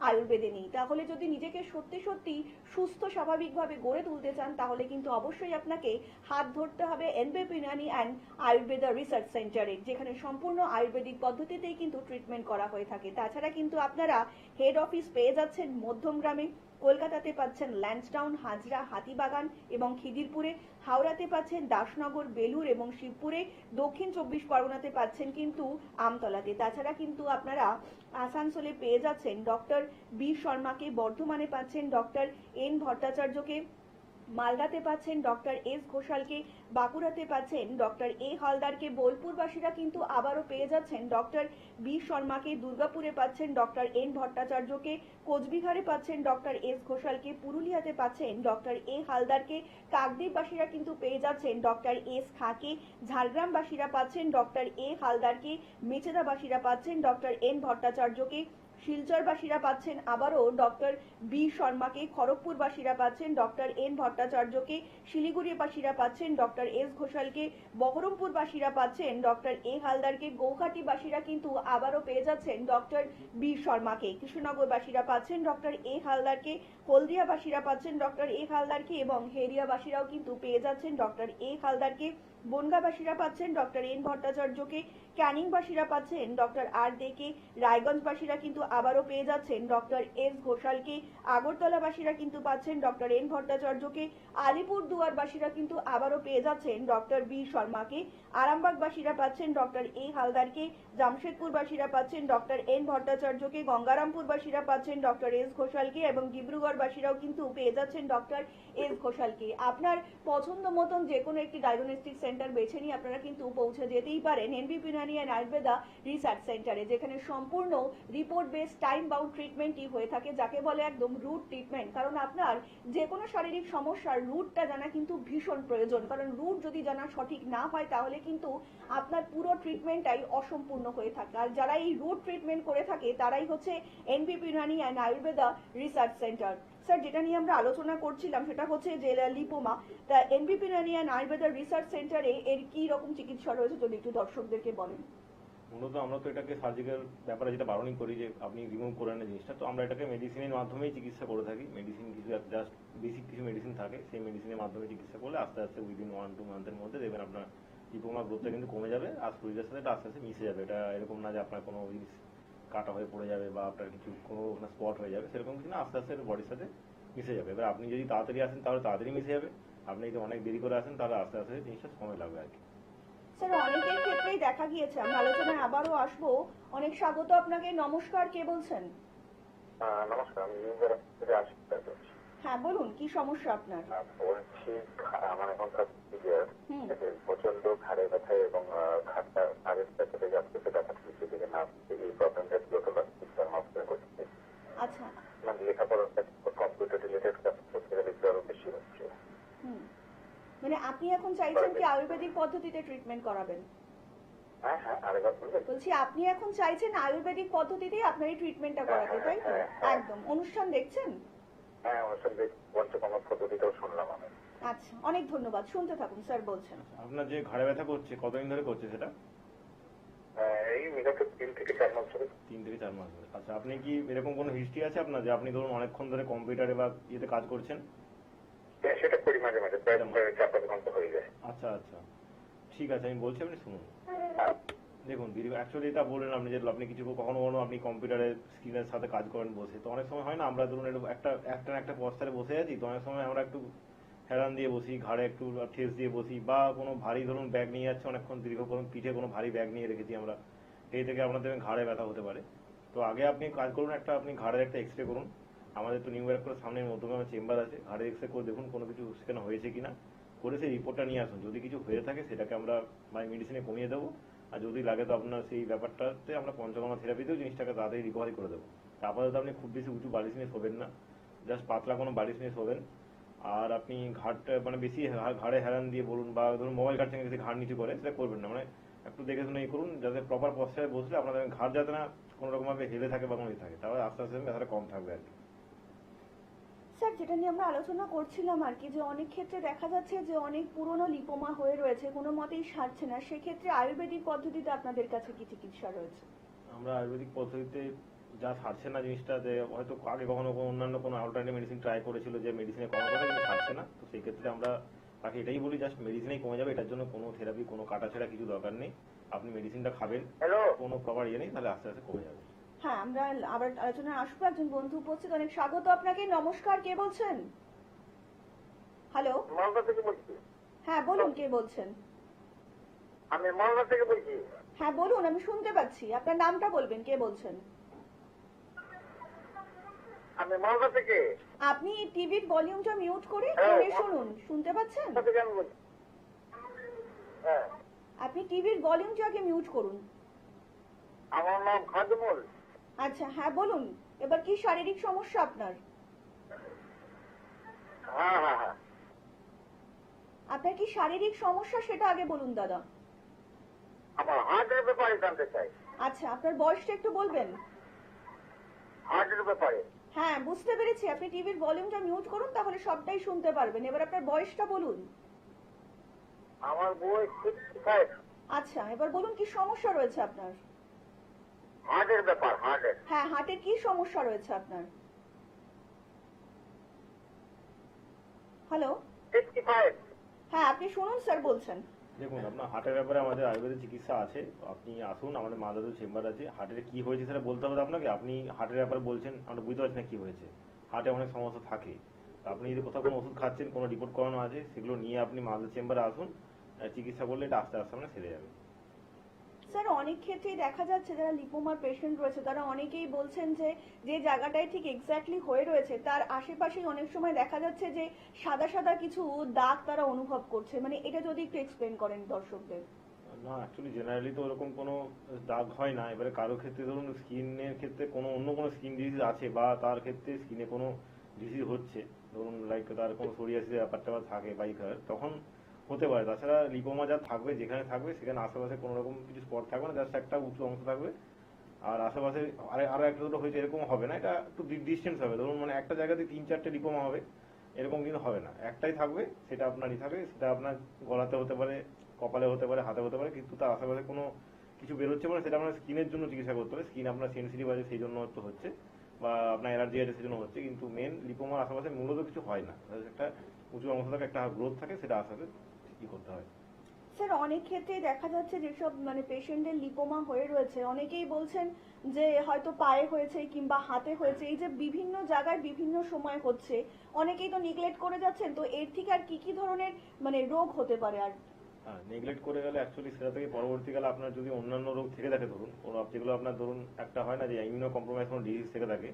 Speaker 1: আয়ুর্বেদে নেই। তাহলে যদি নিজেকে সত্যি সত্যি সুস্থ স্বাভাবিকভাবে গড়ে তুলতে চান, তাহলে কিন্তু অবশ্যই আপনাকে হাত ধরতে হবে এনবিপি ইউনানি অ্যান্ড আয়ুর্বেদা রিসার্চ সেন্টারে, যেখানে সম্পূর্ণ আয়ুর্বেদিক পদ্ধতিতেই কিন্তু ট্রিটমেন্ট করা হয়ে থাকে। তাছাড়া কিন্তু আপনারা হেড অফিস পেয়ে যাচ্ছেন মধ্যমগ্রামে, কলকাতাতে পাচ্ছেন ল্যান্সডাউন, হাজরা, হাতিবাগান এবং খিদিরপুরে, হাওড়াতে পাচ্ছেন দাসনগর, বেলুর এবং শিবপুরে, দক্ষিণ 24 পরগনাতে পাচ্ছেন কিন্তু আমতলাতে। তাছাড়া কিন্তু আপনারা আসানসোলে পেয়ে যাচ্ছেন ডক্টর বি শর্মাকে, বর্ধমানে পাচ্ছেন ডক্টর এন ভট্টাচার্যকে, মালদাতে পাচ্ছেন ডক্টর এস ঘোষালকে, বাঁকুড়াতে পাচ্ছেন ডক্টর এ হালদারকে, বোলপুরবাসীরা কিন্তু আবারও পেয়ে যাচ্ছেন ডক্টর বি শর্মাকে, দুর্গাপুরে পাচ্ছেন ডক্টর এন ভট্টাচার্যকে, কোচবিহারে পাচ্ছেন ডক্টর এস ঘোষালকে, পুরুলিয়াতে পাচ্ছেন ডক্টর এ হালদারকে, কাকদ্বীপবাসীরা কিন্তু পেয়ে যাচ্ছেন ডক্টর এস খাকে, ঝাড়গ্রামবাসীরা পাচ্ছেন ডক্টর এ হালদারকে, মেচেদাবাসীরা পাচ্ছেন ডক্টর এন ভট্টাচার্যকে, শিলচরবাসীরা পাচ্ছেন আবারও ডক্টর বি শর্মাকে, খড়গপুরবাসীরা পাচ্ছেন ডক্টর এন ভট্টাচার্যকে, শিলিগুড়িবাসীরা পাচ্ছেন ডক্টর এস ঘোষালকে, বহরমপুরবাসীরা পাচ্ছেন ডক্টর এ হালদারকে, গৌহাটিবাসীরা কিন্তু আবারও পেয়ে যাচ্ছেন ডক্টর বি শর্মাকে, কৃষ্ণনগরবাসীরা পাচ্ছেন ডক্টর এ হালদারকে, হলদিয়াবাসীরা পাচ্ছেন ডক্টর এ হালদারকে এবং হেরিয়াবাসীরাও কিন্তু পেয়ে যাচ্ছেন ডক্টর এ হালদারকে, বনগাঁবাসীরা পাচ্ছেন ডক্টর এন ভট্টাচার্যকে, ক্যানিংবাসীরা পাচ্ছেন ডক্টর আর দেকে, রায়গঞ্জবাসীরা কিন্তু আবারও পেয়ে যাচ্ছেন ডক্টর এস ঘোষালকে, আগরতলাবাসীরা কিন্তু পাচ্ছেন ডক্টর এন ভট্টাচার্যকে, আলিপুরদুয়ারবাসীরা কিন্তু আবারও পেয়ে যাচ্ছেন ডক্টর বি শর্মাকে, আরামবাগবাসীরা পাচ্ছেন ডক্টর এ হালদারকে, জামশেদপুরবাসীরা পাচ্ছেন ডক্টর এন ভট্টাচার্যকে, গঙ্গারামপুরবাসীরা পাচ্ছেন ডক্টর এস ঘোষালকে এবং ডিব্রুগড়বাসীরাও কিন্তু পেয়ে যাচ্ছেন ডক্টর এস ঘোষালকে। আপনার পছন্দ মতন যে কোনো একটি ডায়াগনস্টিক সেন্টার বেছে নিয়ে আপনারা কিন্তু পৌঁছে যেতেই পারেন এনবিপি ইউনানি অ্যান্ড আয়ুর্বেদা রিসার্চ সেন্টারে, যেখানে সম্পূর্ণ রিপোর্ট বেস টাইম বাউন্ড ট্রিটমেন্টই হয়ে থাকে, যাকে বলে একদম রুট ট্রিটমেন্ট। কারণ আপনার যে কোনো শারীরিক সমস্যার রুটটা জানা কিন্তু ভীষণ প্রয়োজন, কারণ রুট যদি জানা সঠিক না হয় তাহলে কিন্তু আপনার পুরো ট্রিটমেন্টটাই অসম্পূর্ণ হয়ে থাকে। আর যারা এই রুট ট্রিটমেন্ট করে থাকে তারাই হচ্ছে এনবিপি Unani and Ayurveda research centre. Sir, যেটা নিয়ে আমরা আলোচনা করছিলাম সেটা হচ্ছে যে লিপোমা, তা এনবিপি ইউনানি অ্যান্ড আয়ুর্বেদা রিসার্চ সেন্টারে এর কি রকম চিকিৎসা রয়েছে যদি একটু দর্শকদেরকে বলেন।
Speaker 2: মূলত আমরা তো এটাকে সার্জিক্যাল ব্যাপারে যেটা বারণই করি যে আপনি রিমুভ করে নেন জিনিসটা, তো আমরা এটাকে মেডিসিনের মাধ্যমেই চিকিৎসা করে থাকি। মেডিসিন কিছু জাস্ট বেসিক কিছু মেডিসিন থাকে, সেই মেডিসিনের মাধ্যমে চিকিৎসা করলে আস্তে আস্তে উইদিন 1-2 মান্থের মধ্যে দেখবেন আপনার লিপোমা গ্রোথটা কিন্তু কমে যাবে আর শরীরের সাথে এটা আস্তে আস্তে মিশে যাবে। এটা এরকম না যে আপনার কোনো জিনিস কাটা হয়ে পড়ে যাবে বা আপনার কিছু কোনো স্পট হয়ে যাবে, সেরকম কিছু না, আস্তে আস্তে বডির সাথে মিশে যাবে। এবার আপনি যদি তাড়াতাড়ি আসেন তাহলে তাড়াতাড়ি মিশে যাবে, আপনি যদি অনেক দেরি করে আসেন তাহলে আস্তে আস্তে জিনিসটা সময় লাগবে আর কি।
Speaker 1: স্যার, অনেকের ক্ষেত্রেই দেখা গিয়েছে, আমরা আলোচনায় আবারও আসবো। অনেক স্বাগত আপনাকে। নমস্কার, কে বলছেন?
Speaker 3: নমস্কার, আমি নিউজের থেকে আসছি।
Speaker 1: হ্যাঁ বলুন, কি সমস্যা আপনার?
Speaker 3: বলছি আমার এখনকার প্রচন্ড ঘাড়ে ব্যথা এবং ঘাটটা আগের থেকে যাচ্ছে, সেটা কিছু থেকে না এই প্রবলেমটা করছে।
Speaker 1: আচ্ছা,
Speaker 3: মানে লেখাপড়ার কম্পিউটার রিলেটেড কাজ করতে গেলে একটু আরো বেশি হচ্ছে।
Speaker 1: মানে আপনি এখন চাইছেন কি আয়ুর্বেদিক পদ্ধতিতে ট্রিটমেন্ট করাবেন?
Speaker 3: হ্যাঁ হ্যাঁ, আরেকবার বলবেন?
Speaker 1: বলছি আপনি এখন চাইছেন আয়ুর্বেদিক পদ্ধতিতেই আপনার এই ট্রিটমেন্টটা করাতে, তাই তো? একদম। অনুষ্ঠান দেখছেন?
Speaker 3: হ্যাঁ, অনুষ্ঠান পঞ্চকর্ম পদ্ধতিটাও শুনলাম আমি।
Speaker 1: আচ্ছা, অনেক ধন্যবাদ। শুনতে থাকুন, স্যার বলছেন।
Speaker 2: আপনার যে ঘাড়ে ব্যথা করছে কতদিন ধরে করছে সেটা?
Speaker 3: এই বিগত 3 থেকে 4 মাস ধরে।
Speaker 2: 3 থেকে 4 মাস ধরে। আচ্ছা, আপনি কি এরকম কোনো হিস্ট্রি আছে আপনার যে আপনি ধরুন অনেকক্ষণ ধরে কম্পিউটারে বা ইয়েতে কাজ করছেন?
Speaker 3: সেটা করি মাঝে মাঝে, প্রায় 4-5 ঘন্টা হয়ে যায়।
Speaker 2: আচ্ছা আচ্ছা, ঠিক আছে, আমি বলছি আপনি শুনুন। দেখুন দিদি, অ্যাকচুয়ালি এটা বললেন আপনি যে আপনি কিছু কখনো কখনো আপনি কম্পিউটারের স্ক্রিনের সাথে কাজ করেন বসে, তো অনেক সময় হয় না আমরা ধরুন একটা পস্টারে বসে আছি, তো অনেক সময় আমরা একটু হেলান দিয়ে বসি, ঘাড়ে একটু ঠেস দিয়ে বসি, বা কোনো ভারী ধরুন ব্যাগ নিয়ে যাচ্ছে অনেকক্ষণ দীর্ঘক্ষণ, পিঠে কোনো ভারী ব্যাগ নিয়ে রেখেছি আমরা, এই থেকে আপনাদের ঘাড়ে ব্যথা হতে পারে। তো আগে আপনি কাজ করুন, আপনি ঘাড়ের একটা এক্স রে করুন। আমাদের তো নিউ ব্যারাকপুরের সামনে মধ্যমগ্রামে চেম্বার আছে, ঘাড়ের এক্স রে করে দেখুন কোনো কিছু সেখানে হয়েছে কিনা, করে সেই রিপোর্টটা নিয়ে আসুন। যদি কিছু হয়ে থাকে সেটাকে আমরা মেডিসিনে কমিয়ে দেবো, আর যদি লাগে তো আপনার সেই ব্যাপারটাতে আমরা পঞ্চকর্মা থেরাপিতেও জিনিসটাকে তাড়াতাড়ি রিকভারি করে দেবো। আপাতত আপনি খুব বেশি উঁচু বালিশ নিয়ে শোবেন না, জাস্ট পাতলা কোনো বালিশ নিয়ে শোবেন। আর আপনি ঘাড়টা বেশি ঘাড়ে হেলান দিয়ে বলুন, বা ধরুন মোবাইল ঘাটছেন বেশি ঘাড় নিচু করে, সেটা করবেন না। একটু দেখে শুনে করুন, যাতে প্রপার পশ্চারে বসলে আপনাদের ঘাড় যাতে না কোনো রকম ভাবে হেলে থাকে বা কোনো থাকে, তাহলে আস্তে আস্তে ব্যথাটা কম থাকবে আর কি।
Speaker 1: স্যার, যেটা নিয়ে আমরা আলোচনা করছিলাম আর কি, যে অনেক ক্ষেত্রে দেখা যাচ্ছে যে অনেক পুরনো লিপোমা হয়ে রয়েছে, কোনো মতেই সারছে না, সেক্ষেত্রে আয়ুর্বেদিক পদ্ধতিতে আপনাদের কাছে কি চিকিৎসা রয়েছে?
Speaker 2: আমরা আয়ুর্বেদিক পদ্ধতিতে যা ছাড়ছে না জিনিসটা, যে হয়তো আগে কখনো অন্যান্য কোনো অল্টারনেটিভ মেডিসিন ট্রাই করেছিল যে মেডিসিনে কমার কথা, কিন্তু ছাড়ছে না, তো সেই ক্ষেত্রে আমরা তাকে এটাই বলি জাস্ট মেডিসিনেই কমে যাবে, এটার জন্য কোনো থেরাপি, কোনো কাটাছেড়া কিছু দরকার নেই। আপনি মেডিসিনটা খাবেন, কোনো প্রপার নেই, তাহলে আস্তে আস্তে কমে যাবে।
Speaker 1: হ্যাঁ, আমরা আবার আলোচনায় আসবো। একজন বন্ধু উপস্থিত, অনেক স্বাগত আপনাকে। নমস্কার, কে বলছেন? হ্যালো।
Speaker 4: মালদা থেকে বলছি।
Speaker 1: হ্যাঁ বলুন, কে বলছেন?
Speaker 4: আমি মালদা থেকে বলছি।
Speaker 1: হ্যাঁ বলুন, আমি শুনতে পাচ্ছি। আপনার নামটা বলবেন, কে বলছেন?
Speaker 4: আমি মালদা থেকে।
Speaker 1: আপনি টিভির ভলিউমটা মিউট করে
Speaker 4: হ্যাঁ,
Speaker 1: ফোনে শুনুন, শুনতে পাচ্ছেন?
Speaker 4: মালদা থেকে আমি বলছি। হ্যাঁ,
Speaker 1: আপনি টিভির ভলিউমটাকে মিউট করুন।
Speaker 4: আমার নাম খাজমুল।
Speaker 1: আচ্ছা, হ্যাঁ বলুন, এবার কি শারীরিক সমস্যা আপনার?
Speaker 4: হ্যাঁ হ্যাঁ হ্যাঁ,
Speaker 1: আপনার কি শারীরিক সমস্যা সেটা আগে বলুন দাদা।
Speaker 4: আমার হার্টের ব্যাপারে জানতে চাই।
Speaker 1: আচ্ছা, আপনার বয়সটা একটু বলবেন?
Speaker 4: হার্টের ব্যাপারে।
Speaker 1: হ্যাঁ, বুঝতে পেরেছি। আপনি টিভির ভলিউমটা মিউট করুন, তাহলে সবটাই শুনতে পারবেন। এবার আপনার বয়সটা বলুন।
Speaker 4: আমার বয়স 65।
Speaker 1: আচ্ছা, এবার বলুন কি সমস্যা রয়েছে আপনার?
Speaker 4: হার্টের ব্যাপার, হার্টের।
Speaker 1: হ্যাঁ, হার্টের কি সমস্যা রয়েছে আপনার? হ্যালো।
Speaker 4: 65।
Speaker 1: হ্যাঁ, আপনি শুনুন, স্যার বলছেন।
Speaker 2: দেখুন, আপনার হার্টের ব্যাপারে আমাদের আয়ুর্বেদিক চিকিৎসা আছে, আপনি আসুন, আমাদের মাদাদুর চেম্বার আছে। হার্টের কি হয়েছে সেটা বলতে হবে আপনাকে। আপনি হার্টের ব্যাপারে বলছেন, আমরা বুঝতে পারছি না কি হয়েছে। হার্টে অনেক সমস্যা থাকে, আপনি যদি কোথাও কোনো ওষুধ খাচ্ছেন, কোনো রিপোর্ট করানো আছে, সেগুলো নিয়ে আপনি মাদাদুর চেম্বারে আসুন। চিকিৎসা করলে এটা আস্তে আস্তে আমরা সেরে যাবে।
Speaker 1: স্যার, অনেক ক্ষেত্রেই দেখা যাচ্ছে যারা লিপোমার পেশেন্ট রয়েছে তারা অনেকেই বলছেন যে যে জায়গাটায় ঠিক এক্স্যাক্টলি হয়ে রয়েছে তার আশেপাশেই অনেক সময় দেখা যাচ্ছে যে সাদা সাদা কিছু দাগ তারা অনুভব করছে। এটা যদি একটু এক্সপ্লেন করেন দর্শকদের।
Speaker 2: না, অ্যাকচুয়ালি জেনারেলি তো ওরকম কোনো দাগ হয় না। এবারে কারো ক্ষেত্রে ধরুন স্কিনের ক্ষেত্রে অন্য কোনো স্কিন ডিজিজ আছে, বা তার ক্ষেত্রে স্কিনে কোনো ডিজিজ হচ্ছে, ধরুন লাইক তার কোনো সোরিয়াসিসের ব্যাপারটা থাকে বা তখন হতে পারে। তাছাড়া লিপোমা যা থাকবে, যেখানে থাকবে সেখানে আশেপাশে কোনো রকম কিছু স্পট থাকবে না, জাস্ট একটা উঁচু অংশ থাকবে। আর আশেপাশে আরো একটা দুটো হয়েছে এরকম হবে না, এটা একটু ডিস্টেন্স হবে। ধরুন একটা জায়গাতে 3-4টে লিপোমা হবে, এরকম কিন্তু হবে না, একটাই থাকবে, সেটা আপনারই থাকবে। সেটা আপনার গলাতে হতে পারে, কপালে হতে পারে, হাতে হতে পারে, কিন্তু তার আশেপাশে কোনো কিছু বেরোচ্ছে সেটা আপনার স্কিনের জন্য চিকিৎসা করতে হবে। স্কিন আপনার সেন্সিটিভ আছে সেই জন্য একটু হচ্ছে, বা আপনার অ্যালার্জি আছে সেই জন্য হচ্ছে, কিন্তু মেন লিপোমার আশেপাশে মূলত কিছু হয় না। একটা উঁচু অংশ থাকে, একটা গ্রোথ থাকে, সেটা আস্তে কি করতে হয়।
Speaker 1: স্যার, অনেক ক্ষেত্রেই দেখা যাচ্ছে যেসব পেশেন্টের লিপোমা হয়ে রয়েছে অনেকেই বলছেন যে হয়তো পায়ে হয়েছে কিংবা হাতে হয়েছে, এই যে বিভিন্ন জায়গায় বিভিন্ন সময় হচ্ছে, অনেকেই তো নেগলেক্ট করে যাচ্ছেন। তো এর থেকে আর কি কি ধরনের রোগ হতে পারে? আর
Speaker 2: হ্যাঁ, নেগলেক্ট করে গেলে অ্যাকচুয়ালি সেটা থেকে পরবর্তীকালে আপনার যদি অন্যান্য রোগ থেকে থাকে, ধরুন যেগুলো আপনার ধরুন একটা হয় না যে ইমিউনো কম্প্রোমাইজ কোনো ডিজিজ থেকে থাকে,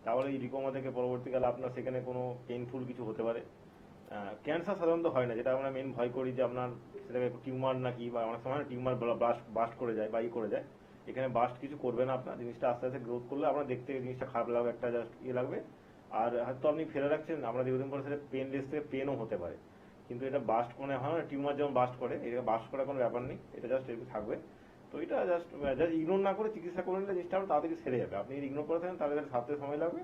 Speaker 2: তাহলে এই লিপোমা থেকে পরবর্তীকালে আপনার সেখানে কোনো পেইনফুল কিছু হতে পারে। ক্যান্সার সাধারণত হয় না, যেটা আমরা মেন ভয় করি যে আপনার সেটাকে টিউমার নাকি, বা অনেক সময় টিউমার বাস্ট করে যায় বা করে যায়। এখানে বাস্ট কিছু করবে না আপনার, জিনিসটা আস্তে আস্তে গ্রোথ করলে আপনার দেখতে জিনিসটা খারাপ লাগবে, একটা জাস্ট লাগবে। আর হয়তো আপনি ফেলে রাখছেন, আমরা দীর্ঘদিন পরে সেটা পেনলেস থেকে পেনও হতে পারে, কিন্তু এটা বাস্ট হয় না। টিউমার যেমন বাস্ট করে, এটা বাস্ট করার কোনো ব্যাপার নেই, এটা জাস্ট এরকম থাকবে। তো এটা জাস্ট ইগনোর না করে চিকিৎসা করে নিলে জিনিসটা আরো তাড়াতাড়ি সেরে যাবে। আপনি যদি ইগনোর করে থাকেন তাহলে সারতে সময় লাগবে,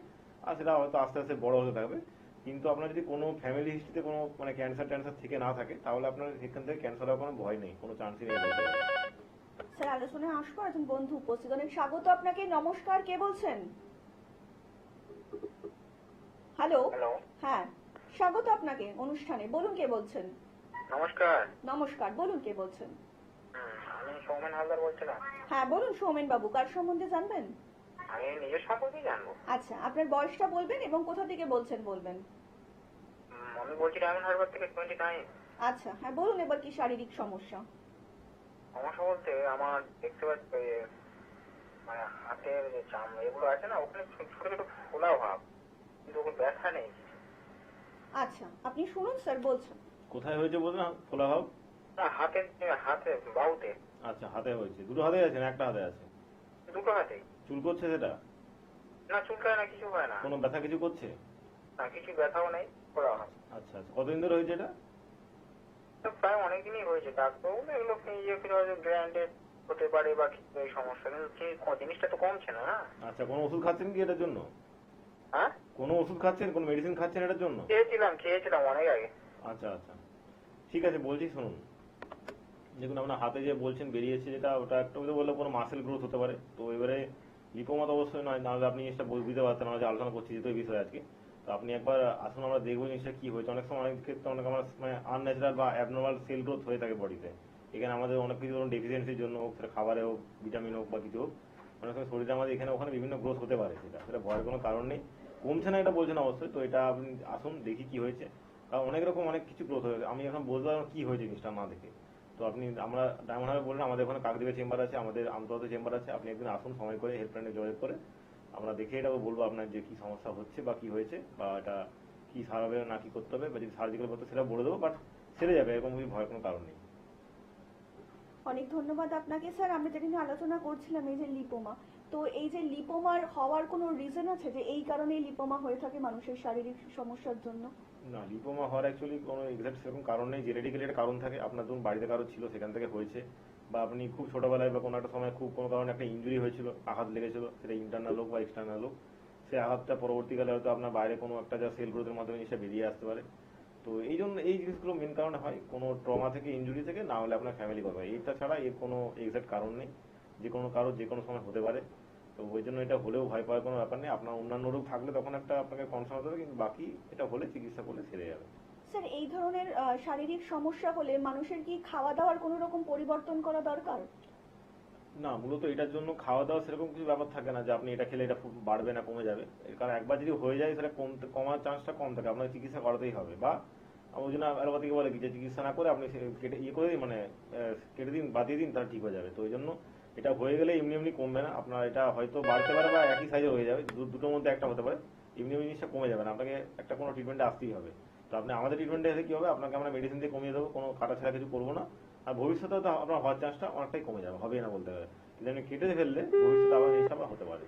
Speaker 2: আর সেটা হয়তো আস্তে আস্তে বড় হতে থাকবে। কিন্তু আপনার যদি কোনো ফ্যামিলি হিস্ট্রিতে কোনো ক্যান্সার থেকে না থাকে, তাহলে আপনার এখান থেকে ক্যান্সার হওয়ার কোনো ভয় নেই, কোনো চান্সই নেই।
Speaker 1: স্যার, আলোচনায় আসবো। একজন বন্ধু উপস্থিত, অনেক স্বাগত আপনাকে। নমস্কার, কে বলছেন? হ্যালো।
Speaker 4: হ্যালো,
Speaker 1: হ্যাঁ, স্বাগত আপনাকে অনুষ্ঠানে। বলুন কে বলছেন?
Speaker 4: নমস্কার।
Speaker 1: নমস্কার, বলুন কে বলছেন?
Speaker 4: আমি সৌমেন হালদার বলছিলাম।
Speaker 1: হ্যাঁ বলুন সৌমেন বাবু, কার সম্বন্ধে জানবেন?
Speaker 4: আমি নিজের সম্পর্কে জানবো।
Speaker 1: আচ্ছা, আপনার বয়সটা বলবেন এবং কোথা থেকে বলছেন বলবেন।
Speaker 4: আমি বলছি ডায়মন্ড হারবার থেকে 29।
Speaker 1: আচ্ছা, হ্যাঁ বলুন এবার কি শারীরিক সমস্যা?
Speaker 4: সমস্যা বলতে আমার দেখতে পাচ্ছি মানে হাতের যে চামড়া এগুলো আছে না, ওখানে ছোট ছোট ফোলা ভাব, কিন্তু ওখানে ব্যথা নেই।
Speaker 1: আচ্ছা, আপনি শুনুন স্যার বলছেন।
Speaker 2: কোথায় হয়েছে বলুন ফোলা ভাব?
Speaker 4: না, হাতে বাহুতে।
Speaker 2: আচ্ছা, হাতে হয়েছে। দুটো হাতে আছে না একটা হাতে আছে?
Speaker 4: দুটো হাতেই।
Speaker 2: চুল করছে সেটা?
Speaker 4: না, চুলকায় না, কিছু হয় না।
Speaker 2: কোনো ব্যথা কিছু করছে?
Speaker 4: না, কিছু ব্যথাও নেই, ফোলাও না।
Speaker 2: আচ্ছা আচ্ছা, কতদিন ধরে হয়েছে এটা?
Speaker 4: তো প্রায় অনেকদিনই হয়েছে। ডাক্তার এগুলো গ্র্যান্ডেড হতে পারে বা কিছু এই সমস্যা, কিন্তু জিনিসটা তো কমছে না। না,
Speaker 2: আচ্ছা, কোনো ওষুধ খাচ্ছেন কি এটার জন্য?
Speaker 4: হ্যাঁ,
Speaker 2: কোনো ওষুধ খাচ্ছেন, কোনো মেডিসিন খাচ্ছেন এটার জন্য?
Speaker 4: খেয়েছিলাম অনেক আগে।
Speaker 2: আচ্ছা আচ্ছা, ঠিক আছে, বলছি শুনুন। দেখুন, আপনার হাতে যে বলছেন বেরিয়েছে যেটা, ওটা একটা বললে কোনো মাসেল গ্রোথ হতে পারে। তো এবারে লিপোমা তো অবশ্যই নয়, নাহলে আপনি জিনিসটা বুঝতে পারতেন না যে আলোচনা করছি যেহেতু এই বিষয়ে আজকে। তো আপনি একবার আসুন, আমরা দেখবো জিনিসটা কি হয়েছে। অনেক সময় অনেক ক্ষেত্রে অনেক আমার মানে আনন্যাচারাল বা অ্যাবনর্মাল সেল গ্রোথ হয়ে থাকে বডিতে। এখানে আমাদের অনেক কিছু ধরুন ডেফিসিয়েন্সির জন্য হোক, সেটা খাবারে হোক, ভিটামিন হোক বা কিছু হোক, অনেক সময় শরীরে আমাদের এখানে ওখানে বিভিন্ন গ্রোথ হতে পারে। সেটা ভয়ের কোনো কারণ নেই। কমছে না এটা বলছেন অবশ্যই। তো এটা আপনি আসুন, দেখি কি হয়েছে। কারণ অনেক রকম অনেক কিছু গ্রোথ হয়েছে, আমি এখন বলতে পারবো কি হয়েছে জিনিসটা না দেখে। তো আপনি, আমরা ডায়মন্ড হারবার বললেন, আমাদের ওখানে কাকদ্বীপে চেম্বার আছে, আমাদের আমতলাতে চেম্বার আছে। আপনি একদিন আসুন সময় করে, হেল্পলাইনে যোগাযোগ করে আমরা দেখে এটা বলবো আপনার যে কি সমস্যা হচ্ছে বা কি হয়েছে, বা এটা কি সারাবে না কি করতে হবে, বা যদি সার্জিক্যাল করতে সেটা বলে দেবো। বাট সেরে যাবে, এরকম ভয়ের কোনো কারণ নেই।
Speaker 1: অনেক ধন্যবাদ আপনাকে স্যার। আমরা যেটা নিয়ে আলোচনা করছিলাম এই যে লিপোমা, তো এই যে লিপোমার হওয়ার কোনো রিজন আছে যে এই কারণেই লিপোমা হয়ে থাকে মানুষের শারীরিক সমস্যার জন্য?
Speaker 2: না, লিপোমা হওয়ার অ্যাকচুয়ালি কোনো এক্সাক্ট সেরকম কারণ নেই। জেনেটিক্যালি একটা কারণ থাকে। আপনার ধরুন বাড়িতে কারো ছিল, সেখান থেকে হয়েছে, বা আপনি খুব ছোটবেলায় বা কোনো একটা সময় খুব কোনো কারণে একটা ইনজুরি হয়েছিল, আঘাত লেগেছিল, সেটা ইন্টারনাল হোক বা এক্সটার্নাল হোক, সেই আঘাতটা পরবর্তীকালে হয়তো আপনার বাইরে কোনো একটা যা সেল গ্রোথের মাধ্যমে জিনিসটা বেরিয়ে আসতে পারে। তো এই জন্য এই জিনিসগুলো মেন কারণে হয়, কোনো ট্রমা থেকে, ইনজুরি থেকে, না হলে আপনার ফ্যামিলি কথা। এটা ছাড়া এর কোনো এক্সাক্ট কারণ নেই। যে কোনো কারো যে কোনো সময় হতে পারে। তো ওই জন্য এটা হলেও ভয় পাওয়ার কোনো ব্যাপার নেই। আপনার অন্যান্য রোগ থাকলে তখন একটা আপনাকে কনসার্ন হতে হবে, কিন্তু বাকি এটা হলে চিকিৎসা করলে সেরে যাবে।
Speaker 1: স্যার, এই ধরনের শারীরিক সমস্যা হলে মানুষের কি খাওয়া দাওয়ার কোনো রকম পরিবর্তন করা দরকার?
Speaker 2: না, মূলত এটার জন্য খাওয়া দাওয়া সেরকম কিছু ব্যাপার থাকে না যে আপনি এটা খেলে এটা বাড়বে না কমে যাবে। কারণ একবার যদি হয়ে যায় সেটা কমার চান্সটা কম থাকে, আপনাকে চিকিৎসা করাতেই হবে। বা ওই জন্য অ্যালোপ্যাথিকে বলে কি, যে চিকিৎসা না করে আপনি কেটে করে দিন, মানে কেটে দিন, বাদিয়ে দিন, তাহলে ঠিক হয়ে যাবে। তো ওই জন্য এটা হয়ে গেলে এমনি এমনি কমবে না আপনার। এটা হয়তো বাড়তে পারে বা একই সাইজে হয়ে যাবে, দুটোর মধ্যে একটা হতে পারে। এমনি এমনি জিনিসটা কমে যাবে না, আপনাকে একটা কোনো ট্রিটমেন্টে আসতেই হবে। তো আপনি আমাদের ট্রিটমেন্টে এসে কি হবে, আপনাকে আমরা মেডিসিন দিয়ে কমিয়ে দেবো, কোনো কাটা ছাড়া কিছু করবো না। আর ভবিষ্যতে তো আপনার হওয়ার চান্সটা অনেকটাই কমে যাবে, হবেই না বলতে পারে। কিন্তু আপনি কেটে ফেললে ভবিষ্যতে আবার জিনিসটা আবার হতে পারে।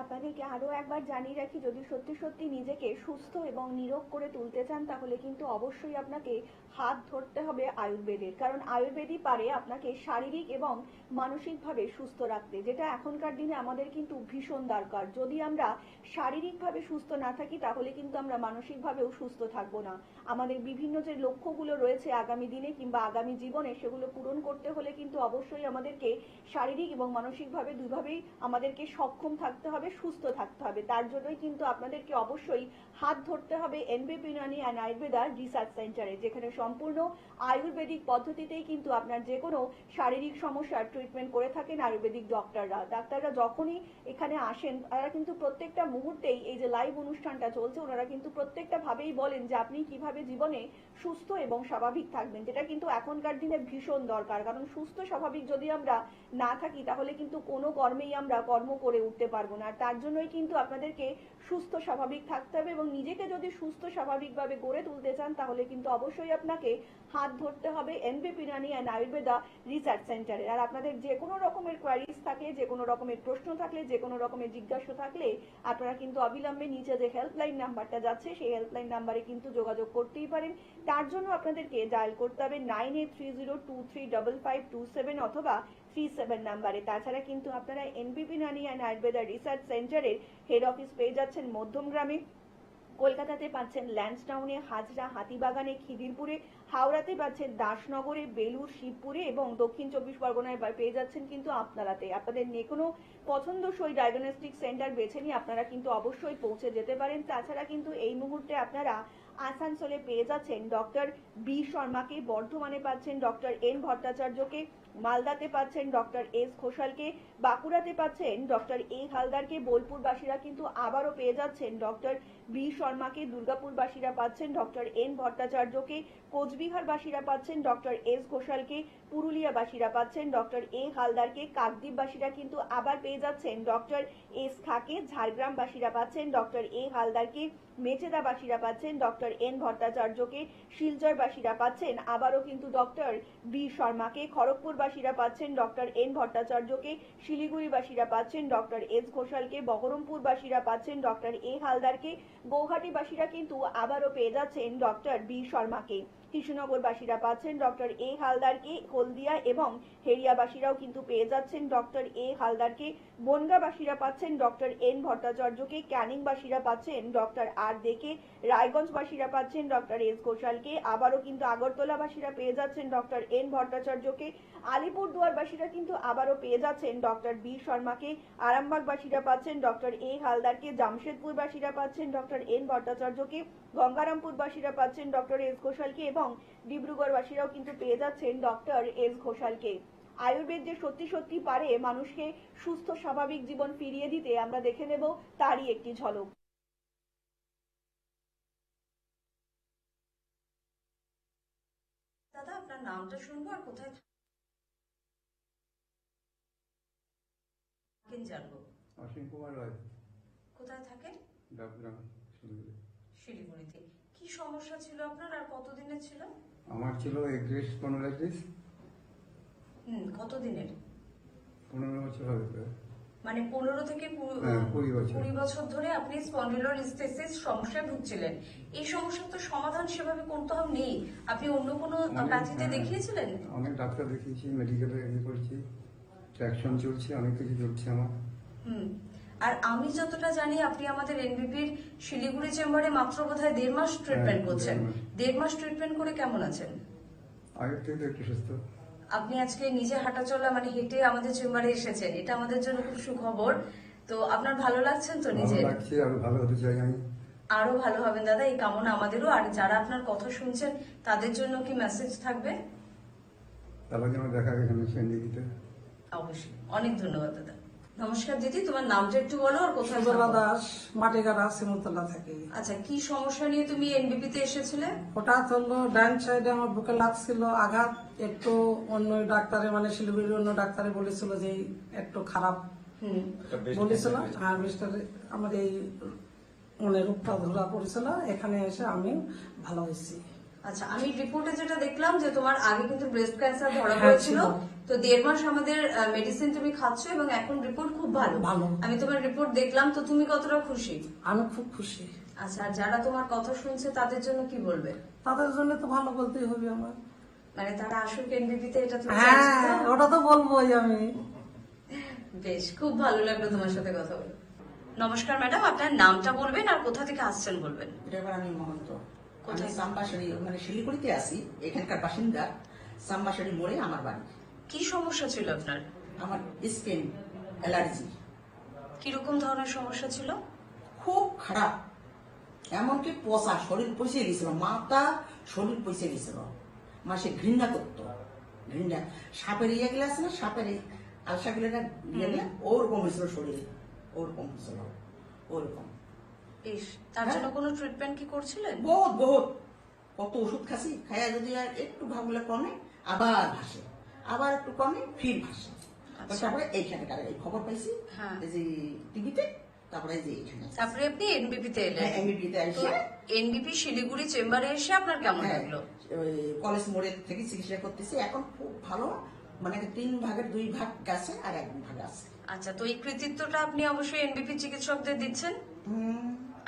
Speaker 1: আপনাদেরকে আরো একবার জানিয়ে রাখি, যদি সত্যি সত্যি নিজেকে সুস্থ এবং নিরোগ করে তুলতে চান তাহলে কিন্তু অবশ্যই আপনাকে হাত ধরতে হবে আয়ুর্বেদের। কারণ আয়ুর্বেদই পারে আপনাকে শারীরিক এবং মানসিকভাবে সুস্থ রাখতে, যেটা এখনকার দিনে আমাদের কিন্তু ভীষণ দরকার। যদি আমরা শারীরিকভাবে সুস্থ না থাকি তাহলে কিন্তু আমরা মানসিকভাবেও সুস্থ থাকবো না। আমাদের বিভিন্ন যে লক্ষ্যগুলো রয়েছে আগামী দিনে কিংবা আগামী জীবনে, সেগুলো পূরণ করতে হলে কিন্তু অবশ্যই আমাদেরকে শারীরিক এবং মানসিকভাবে দুইভাবেই আমাদেরকে সক্ষম থাকতে হবে, সুস্থ থাকতে হবে। তার জন্যই কিন্তু আপনাদেরকে অবশ্যই হাত ধরতে হবে এনবিপি ইউনানি অ্যান্ড আয়ুর্বেদা রিসার্চ সেন্টারে, যেখানে সম্পূর্ণ আয়ুর্বেদিক পদ্ধতিতেই কিন্তু আপনার যে কোনো শারীরিক সমস্যার ট্রিটমেন্ট করে থাকেন আয়ুর্বেদিক ডাক্তাররা যখনই এখানে আসেন, তারা কিন্তু প্রত্যেকটা মুহূর্তেই, এই যে লাইভ অনুষ্ঠানটা চলছে, ওনারা কিন্তু প্রত্যেকটা ভাবেই বলেন যে আপনি কিভাবে জীবনে সুস্থ এবং স্বাভাবিক থাকবেন, যেটা কিন্তু এখনকার দিনে ভীষণ দরকার। কারণ সুস্থ স্বাভাবিক যদি আমরা না থাকি তাহলে কিন্তু কোনো কর্মেই আমরা কর্ম করে উঠতে পারবো না। আর তার জন্যই কিন্তু আপনাদেরকে সুস্থ স্বাভাবিক থাকতে হবে, এবং নিজেকে যদি সুস্থ স্বাভাবিকভাবে গড়ে তুলতে চান তাহলে কিন্তু অবশ্যই আপনাকে হাত ধরতে হবে এনবিপি ইউনানি অ্যান্ড আয়ুর্বেদা রিসার্চ সেন্টারে। আর আপনাদের যে কোনো রকমের কোয়ারিজ থাকলে, যে কোনো রকমের প্রশ্ন থাকলে, যে কোনো রকমের জিজ্ঞাসা থাকলে আপনারা কিন্তু অবিলম্বে নিচে যে হেল্পলাইন নাম্বারটা যাচ্ছে সেই হেল্পলাইন নাম্বারে কিন্তু যোগাযোগ করতেই পারেন। তার জন্য আপনাদেরকে ডায়াল করতে হবে 9830235527 অথবা 37 নাম্বারে। তাছাড়া কিন্তু আপনারা এনবিপি ইউনানি অ্যান্ড আয়ুর্বেদা রিসার্চ সেন্টারের হেড অফিস পেয়ে যাচ্ছেন মধ্যমগ্রামে, কলকাতাতে পাচ্ছেন ল্যান্সডাউনে, হাজরা, হাতিবাগানে, খিদিরপুরে, হাওড়াতে পাচ্ছেন দাসনগরে, বেলুর, শিবপুরে, এবং দক্ষিণ 24 পরগনায় পেয়ে যাচ্ছেন কিন্তু আপনারাতে। আপনাদের যে কোনো পছন্দসই ডায়াগনস্টিক সেন্টার বেছে নিয়ে আপনারা কিন্তু অবশ্যই পৌঁছে যেতে পারেন। তাছাড়া কিন্তু এই মুহূর্তে আপনারা আসানসোলে পেয়ে যাচ্ছেন ডক্টর বি শর্মাকে, বর্ধমানে পাচ্ছেন ডক্টর এন ভট্টাচার্যকে, মালদাতে পাচ্ছেন ডক্টর এস ঘোষালকে, বাঁকুড়াতে পাচ্ছেন ডক্টর এ হালদারকে, বোলপুরবাসীরা কিন্তু আবারও পেয়ে যাচ্ছেন ডক্টর বি শর্মাকে, দুর্গাপুরবাসীরা পাচ্ছেন ডক্টর এন ভট্টাচার্যকে, কোচবিহারবাসীরা পাচ্ছেন ডক্টর এস ঘোষালকে, পুরুলিয়াবাসীরা পাচ্ছেন ডক্টর এ হালদারকে, কাকদ্বীপবাসীরা কিন্তু আবার পেয়ে যাচ্ছেন ডক্টর এস খাকে, ঝাড়গ্রামবাসীরা পাচ্ছেন ডক্টর এ হালদারকে, মেচেদাবাসীরা পাচ্ছেন ডক্টর এন ভট্টাচার্যকে, শিলচরবাসীরা পাচ্ছেন আবারও কিন্তু ডক্টর বি শর্মাকে, খড়গপুরবাসীরা পাচ্ছেন ডক্টর এন ভট্টাচার্যকে, শিলিগুড়িবাসীরা পাচ্ছেন ডক্টর এস ঘোষালকে, বহরমপুরবাসীরা পাচ্ছেন ডক্টর এ হালদারকে, গৌহাটিবাসীরা কিন্তু আবারও পেয়ে যাচ্ছেন ডক্টর বি শর্মাকে, কৃষ্ণনগরবাসীরা পাচ্ছেন ডক্টর এ হালদারকে, হলদিয়া এবং হেরিয়াবাসীরাও কিন্তু পেয়ে যাচ্ছেন ডক্টর এ হালদারকে, বনগাঁবাসীরা পাচ্ছেন ডক্টর এন ভট্টাচার্যকে, ক্যানিংবাসীরা পাচ্ছেন ডক্টর আর দেকে, রায়গঞ্জবাসীরা পাচ্ছেন ডক্টর এস ঘোষালকে, আবারও কিন্তু আগরতলাবাসীরা পেয়ে যাচ্ছেন ডক্টর এন ভট্টাচার্যকে, আলিপুরদুয়ারবাসীরা কিন্তু আবারও পেয়ে যাচ্ছেন ডক্টর বি শর্মাকে, আরামবাগবাসীরা পাচ্ছেন ডক্টর এ হালদারকে, জামশেদপুরবাসীরা পাচ্ছেন ডক্টর এন ভট্টাচার্যকে, গঙ্গারামপুরবাসীরা পাচ্ছেন ডক্টর এস ঘোষালকে এবং ডিব্রুগড়বাসীরাও কিন্তু পেয়ে যাচ্ছেন ডক্টর এস ঘোষালকে। আয়ুর্বেদ যে সত্যি সত্যি পারে মানুষকে সুস্থ স্বাভাবিক জীবন ফিরিয়ে দিতে, আমরা দেখে নেব তারই একটি ঝলক।
Speaker 5: দাদা, আপনার নামটা শুনবো আর কোথায় থাকেন জানবো।
Speaker 6: অসীম কুমার রায়,
Speaker 5: কোথায় থাকেন?
Speaker 6: ডাবগ্রাম, শিলিগুড়ি।
Speaker 5: শিলিগুড়িতে। কি সমস্যা ছিল আপনার আর কতদিনের ছিল?
Speaker 6: আমার ছিল এগ্রেস স্পন্ডলাইটিস,
Speaker 5: কতদিনের?
Speaker 6: 15 বছর হবে প্রায়।
Speaker 5: মানে 15 থেকে 20 বছর ধরে আপনি স্পন্ডিলোলিস্থেসিস সমস্যায় ভুগছিলেন। এই সমস্যার তো সমাধান সেভাবে কোনটাও নেই। আপনি অন্য কোনো প্যাথিতে দেখিয়েছিলেন?
Speaker 6: অনেক ডাক্তার দেখিয়েছি, মেডিকেলে করেছি, ট্র্যাকশন চলছে, অনেক কিছু চলছে আমার।
Speaker 5: আর আমি যতটা জানি আপনি আমাদের এনবিপির শিলিগুড়ি চেম্বারে মাত্র বোধহয় 1.5 মাস ট্রিটমেন্ট করছেন। 1.5 মাস ট্রিটমেন্ট করে কেমন আছেন?
Speaker 6: আগের থেকে তো একটু সুস্থ।
Speaker 5: আপনি আজকে নিজে হাঁটাচলা মানে হেঁটে আমাদের চেম্বারে এসেছেন, এটা আমাদের জন্য খুব সুখবর। তো আপনার ভালো লাগছেন তো? নিজে
Speaker 6: ভালো লাগছে, আরো ভালো হতে চাই আমি।
Speaker 5: আরো ভালো হবেন দাদা, এই কামনা আমাদেরও। আর যারা আপনার কথা শুনছেন তাদের জন্য কি মেসেজ থাকবে?
Speaker 6: তাহলে যেন দেখা এখানে সেন্ডিতে।
Speaker 5: অবশ্যই, অনেক ধন্যবাদ দাদা। নমস্কার দিদি, তোমার নামটা একটু বলো আর কোথায়
Speaker 7: সুজলা
Speaker 5: থাকো?
Speaker 7: দাস, মাটিগাড়া, শিমুলতলা থেকে।
Speaker 5: আচ্ছা, কি সমস্যা নিয়ে তুমি এনবিপি তে এসেছিলে?
Speaker 7: হঠাৎ হলো ডান সাইডে আমার বুকে লাগছিল আঘাত, একটু অন্য ডাক্তারে মানে শিলিগুড়ির অন্য ডাক্তারে বলেছিল যে একটু খারাপ বলেছিল। হ্যাঁ, মিস্টারে আমার এই মানে রূপটা ধরা পড়েছিল। এখানে এসে আমি ভালো হয়েছি।
Speaker 5: আচ্ছা, আমি রিপোর্টে যেটা দেখলাম যে তোমার আগে কিন্তু ব্রেস্ট ক্যান্সার ধরা
Speaker 7: হ্যাঁ,
Speaker 5: পড়েছিল,
Speaker 7: ছিল।
Speaker 5: তো 1.5 মাস আমাদের মেডিসিন তুমি খাচ্ছ এবং এখন রিপোর্ট খুব ভালো।
Speaker 7: ভালো।
Speaker 5: আমি তোমার রিপোর্ট দেখলাম, তো তুমি কতটা খুশি?
Speaker 7: আমি খুব খুশি।
Speaker 5: আচ্ছা, আর যারা তোমার কথা শুনছে তাদের জন্য কি বলবে?
Speaker 7: তাদের জন্য তো ভালো বলতেই হবে আমার।
Speaker 5: মানে তারা আসুক এনবিপি তে, এটা তুমি
Speaker 7: হ্যাঁ,
Speaker 5: চাইছো তো?
Speaker 7: ওটা তো বলবোই আমি।
Speaker 5: বেশ, খুব ভালো লাগলো তোমার সাথে কথা বলে। নমস্কার ম্যাডাম, আপনার নামটা বলবেন আর কোথা থেকে আসছেন বলবেন।
Speaker 8: এবার আমি মহন্ত, আমি
Speaker 5: কোথায়?
Speaker 8: সাম্বাসারি মানে শিলিগুড়িতে আছি, এখানকার বাসিন্দা। সাম্বাসারি মোড়ে আমার বাড়ি।
Speaker 5: কি সমস্যা ছিল আপনার?
Speaker 8: আমার স্কিন অ্যালার্জি
Speaker 5: কিরকম ধরনের সমস্যা ছিল?
Speaker 8: খুব খারাপ, এমনকি পচা, শরীর পচে গেছিল, মাথা শরীর পচে গেছিল। মাসে ঘৃণা করতো, ঘৃণা। সাপের ইয়ে গেলে আছে না, সাপের আলসা গেলে গেলে ওরকম হয়েছিল শরীরে, ওরকম হয়েছিল, ওরকম।
Speaker 5: বেশ, তার জন্য কোনো ট্রিটমেন্ট কি করছিলেন?
Speaker 8: বহুত বহুত কত ওষুধ খাসি, খাইয়া যদি আর একটু ভাবলে কমে আবার ভাসে, আবার একটু কমে ফির ভাসে। তারপরে এইখানে এই খবর পাইছি,
Speaker 5: হ্যাঁ।
Speaker 8: এই যে টিভিতে, তারপরে এই যে এইখানে
Speaker 5: তারপরে আপনি এনবিপি তে এলেন।
Speaker 8: হ্যাঁ, MBP তে
Speaker 5: তো
Speaker 8: এসে
Speaker 5: এনবিপি শিলিগুড়ি চেম্বারে এসে আপনার কেমন
Speaker 8: হ্যাঁ,
Speaker 5: লাগলো?
Speaker 8: ওই কলেজ মোড়ের থেকে চিকিৎসা করতেছি এখন, খুব ভালো। মানে 3 ভাগের 2 ভাগ গেছে আর 1 ভাগ আছে।
Speaker 5: আচ্ছা, তো এই কৃতিত্বটা আপনি অবশ্যই এনবিপি চিকিৎসকদের দিচ্ছেন।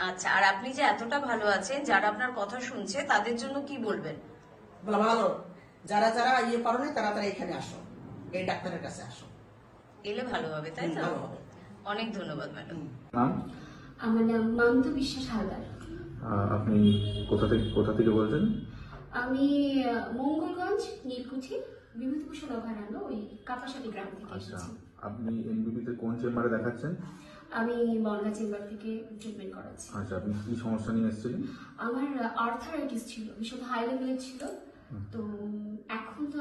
Speaker 5: আচ্ছা, আর আপনি যে এতটা ভালো আছেন, যারা আপনার কথা শুনছে তাদের জন্য কি বলবেন?
Speaker 8: বলা ভালো, যারা যারা ইয়ে পারো না তারা তারা এখানে আসো, এই ডাক্তারের কাছে আসো,
Speaker 5: এলে ভালো হবে, তাই তো?
Speaker 8: ভালো হবে।
Speaker 5: অনেক ধন্যবাদ ম্যাডাম।
Speaker 9: নাম?
Speaker 10: আমার নাম মান্তু বিশ্বাস হালদার।
Speaker 9: আপনি কোথা থেকে বলছেন?
Speaker 10: আমি মঙ্গলগঞ্জ নীলকুঠি বিভূতিভূষণ অভয়ারণ্য ওই কাপাসাটি গ্রাম থেকে
Speaker 9: আচ্ছা,
Speaker 10: এসেছি।
Speaker 9: আপনি এনবিপিতে কোন চেম্বারে দেখাচ্ছেন?
Speaker 10: আমি বনগা চেম্বার থেকে ট্রিটমেন্ট করাচ্ছি।
Speaker 9: আচ্ছা, আপনি কি সমস্যা নিয়ে এসেছিলেন?
Speaker 10: আমার আর্থারাইটিস ছিল, ভীষণ হাই লেভেলের ছিল। তো এখন তো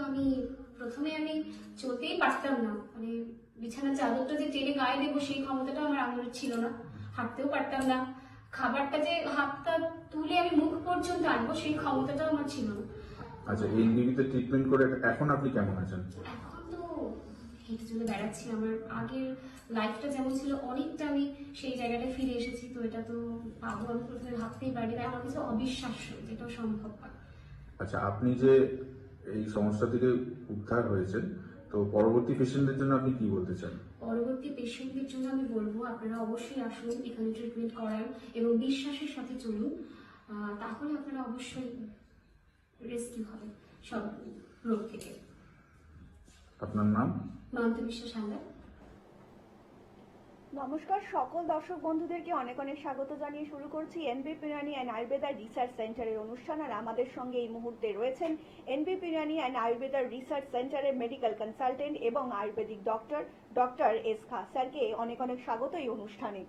Speaker 10: প্রথমে আমি চলতেই পারতাম না, মানে বিছানার চাদরটা যে টেনে গায়ে দেবো সেই ক্ষমতাটা আমার আঙুলের ছিল না, হাঁটতেও পারতাম না। খাবারটা যে হাতটা তুলে আমি মুখ পর্যন্ত আনবো সেই ক্ষমতাটাও আমার ছিল না।
Speaker 9: আচ্ছা, এনবিবিতে ট্রিটমেন্ট করে এখন আপনি কেমন আছেন?
Speaker 10: এখন তো হেঁটে চলে বেড়াচ্ছি। আমার আগের লাইফটা যেমন ছিল অনেকটা আমি সেই জায়গাটায় ফিরে এসেছি। তো এটা তো পাবো, আমি প্রথমে ভাবতেই পারি না, আমার কাছে অবিশ্বাস্য যেটাও সম্ভব না।
Speaker 9: আচ্ছা, আপনি যে এই সমস্যা থেকে উদ্ধার হয়েছেন, তো পরবর্তী পেশেন্টদের জন্য আপনি কি বলতে চান?
Speaker 10: পরবর্তী পেশেন্টদের জন্য আমি বলবো আপনারা অবশ্যই আসুন, এখানে ট্রিটমেন্ট করান এবং বিশ্বাসের সাথে চলুন। তাহলে আপনারা অবশ্যই রেস্কিউ হবে সব রোগ থেকে।
Speaker 9: আপনার নাম?
Speaker 10: নয়ন্ত বিশ্বাস হালদার।
Speaker 1: নমস্কার সকল দর্শক বন্ধুদেরকে অনেক অনেক স্বাগত জানিয়ে শুরু করছি এনবি পিরানি অ্যান্ড আয়ুর্বেদা রিসার্চ সেন্টারের অনুষ্ঠান। আর আমাদের সঙ্গে এই মুহূর্তে রয়েছেন এনবি পিরানি অ্যান্ড আয়ুর্বেদা রিসার্চ সেন্টারের মেডিকেল কনসালটেন্ট এবং আয়ুর্বেদিক ডক্টর এস খা স্যারকে অনেক অনেক স্বাগত এই অনুষ্ঠানে।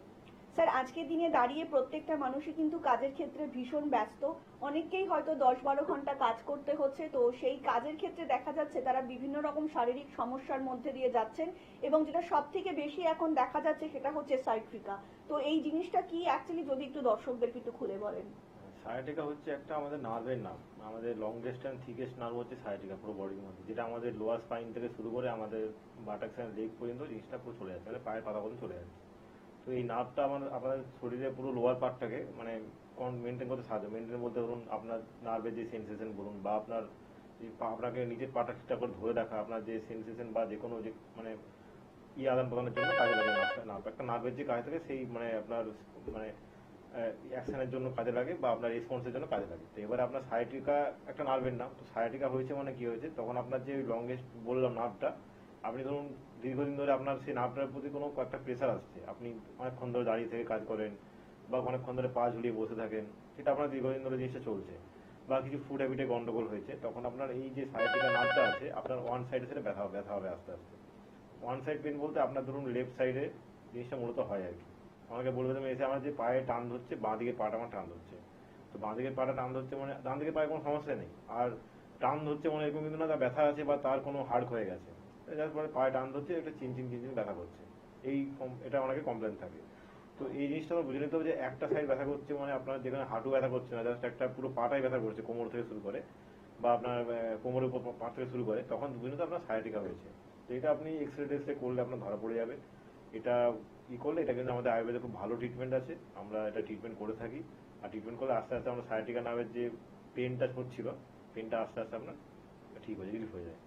Speaker 1: স্যার, আজকের দিনে দাঁড়িয়ে প্রত্যেকটা মানুষই কিন্তু কাজের ক্ষেত্রে ভীষণ ব্যস্ত। অনেককেই হয়তো 10-12 ঘন্টা কাজ করতে হচ্ছে। তো সেই কাজের ক্ষেত্রে দেখা যাচ্ছে তারা বিভিন্ন রকম শারীরিক সমস্যার মধ্যে দিয়ে যাচ্ছেন এবং যেটা সব থেকে বেশি এখন দেখা যাচ্ছে সেটা হচ্ছে সাইট্রিকা। তো এই জিনিসটা কি অ্যাকচুয়ালি, যদি একটু দর্শকদেরকে একটু খুলে বলেন।
Speaker 2: সায়াটিকা হচ্ছে একটা আমাদের নার্ভের নাম। আমাদের লংগেস্ট অ্যান্ড থিকেস্ট নার্ভ হচ্ছে সায়াটিকা পুরো বডির মধ্যে, যেটা আমাদের লোয়ার স্পাইন থেকে শুরু করে আমাদের বাটাক্স অ্যান্ড লেগ পর্যন্ত জিনিসটা পুরো চলে যাচ্ছে, মানে পায়ের পাতা পর্যন্ত চলে যাচ্ছে। তো এই নার্ভটা আমাদের শরীরে পুরো লোয়ার পার্টটাকে মানে মেনটেন করতে সাহায্য। মেনটেন বলতে ধরুন আপনার নার্ভের যে সেন্সেশন বলুন, বা আপনার আপনাকে নিজের পাটা ঠিকঠাক করে ধরে রাখা, আপনার যে সেন্সেশন বা যে কোনো যে মানে আদান প্রদানের জন্য কাজে লাগে নার্ভ। একটা নার্ভের যে কাজ থাকে সেই মানে আপনার মানে অ্যাকশনের জন্য কাজে লাগে বা আপনার রেসপন্সের জন্য কাজে লাগে। তো এবারে আপনার সায়াটিকা একটা নার্ভের নাম। তো সায়াটিকা হয়েছে মানে কি হয়েছে, তখন আপনার যে লংগেস্ট বললাম নার্ভটা, আপনি ধরুন দীর্ঘদিন ধরে আপনার সেই নার্ভটার প্রতি কোনো একটা প্রেশার আসছে, আপনি অনেকক্ষণ ধরে দাঁড়িয়ে থেকে কাজ করেন বা অনেকক্ষণ ধরে পা ঝুলিয়ে বসে থাকেন, সেটা আপনার দীর্ঘদিন ধরে জিনিসটা চলছে, বা কিছু ফুড হ্যাবিটে গন্ডগোল হয়েছে, তখন আপনার এই যে সায়াটিকা নার্ভটা আছে আপনার ওয়ান সাইডে সেটা ব্যথা হবে আস্তে আস্তে। ওয়ান সাইড পেন বলতে আপনার ধরুন লেফট সাইডে জিনিসটা মূলত হয় আর কি। আমাকে বলবে তুমি এসে আমার যে পায়ে টান ধরছে, বাঁ দিকে পাটা আমার টান ধরছে। তো বাঁ দিকে পাটা টান ধরছে মানে ডান দিকে পায়ে কোনো সমস্যা নেই, আর টান ধরছে মানে এরকম কিন্তু না তার ব্যথা আছে বা তার কোনো হাড় হয়ে গেছে, যার ফলে পায়ে টান ধরছে, একটা চিনচিন ব্যথা করছে। এটা অনেকে কমপ্লেন থাকে। তো এই জিনিসটা আমরা বুঝে নিতে হবে যে একটা সাইড ব্যথা করছে মানে আপনার যেখানে হাঁটু ব্যথা করছে না, জাস্ট একটা পুরো পাটাই ব্যথা করছে, কোমর থেকে শুরু করে বা আপনার কোমরের উপর পা থেকে শুরু করে, তখন বুঝে নিতে আপনার সায়াটিকা হয়েছে। তো এটা আপনি এক্সরে টেক্সরে করলে আপনার ধরা পড়ে যাবে। এটা করলে এটা কিন্তু আমাদের আয়ুর্বেদে খুব ভালো ট্রিটমেন্ট আছে, আমরা এটা ট্রিটমেন্ট করে থাকি। আর ট্রিটমেন্ট করলে আস্তে আস্তে আমরা সায়াটিকা নার্ভের যে পেনটা হচ্ছিল, পেনটা আস্তে আস্তে আপনার ঠিক হয়ে যায়, রিলিফ হয়ে যায়।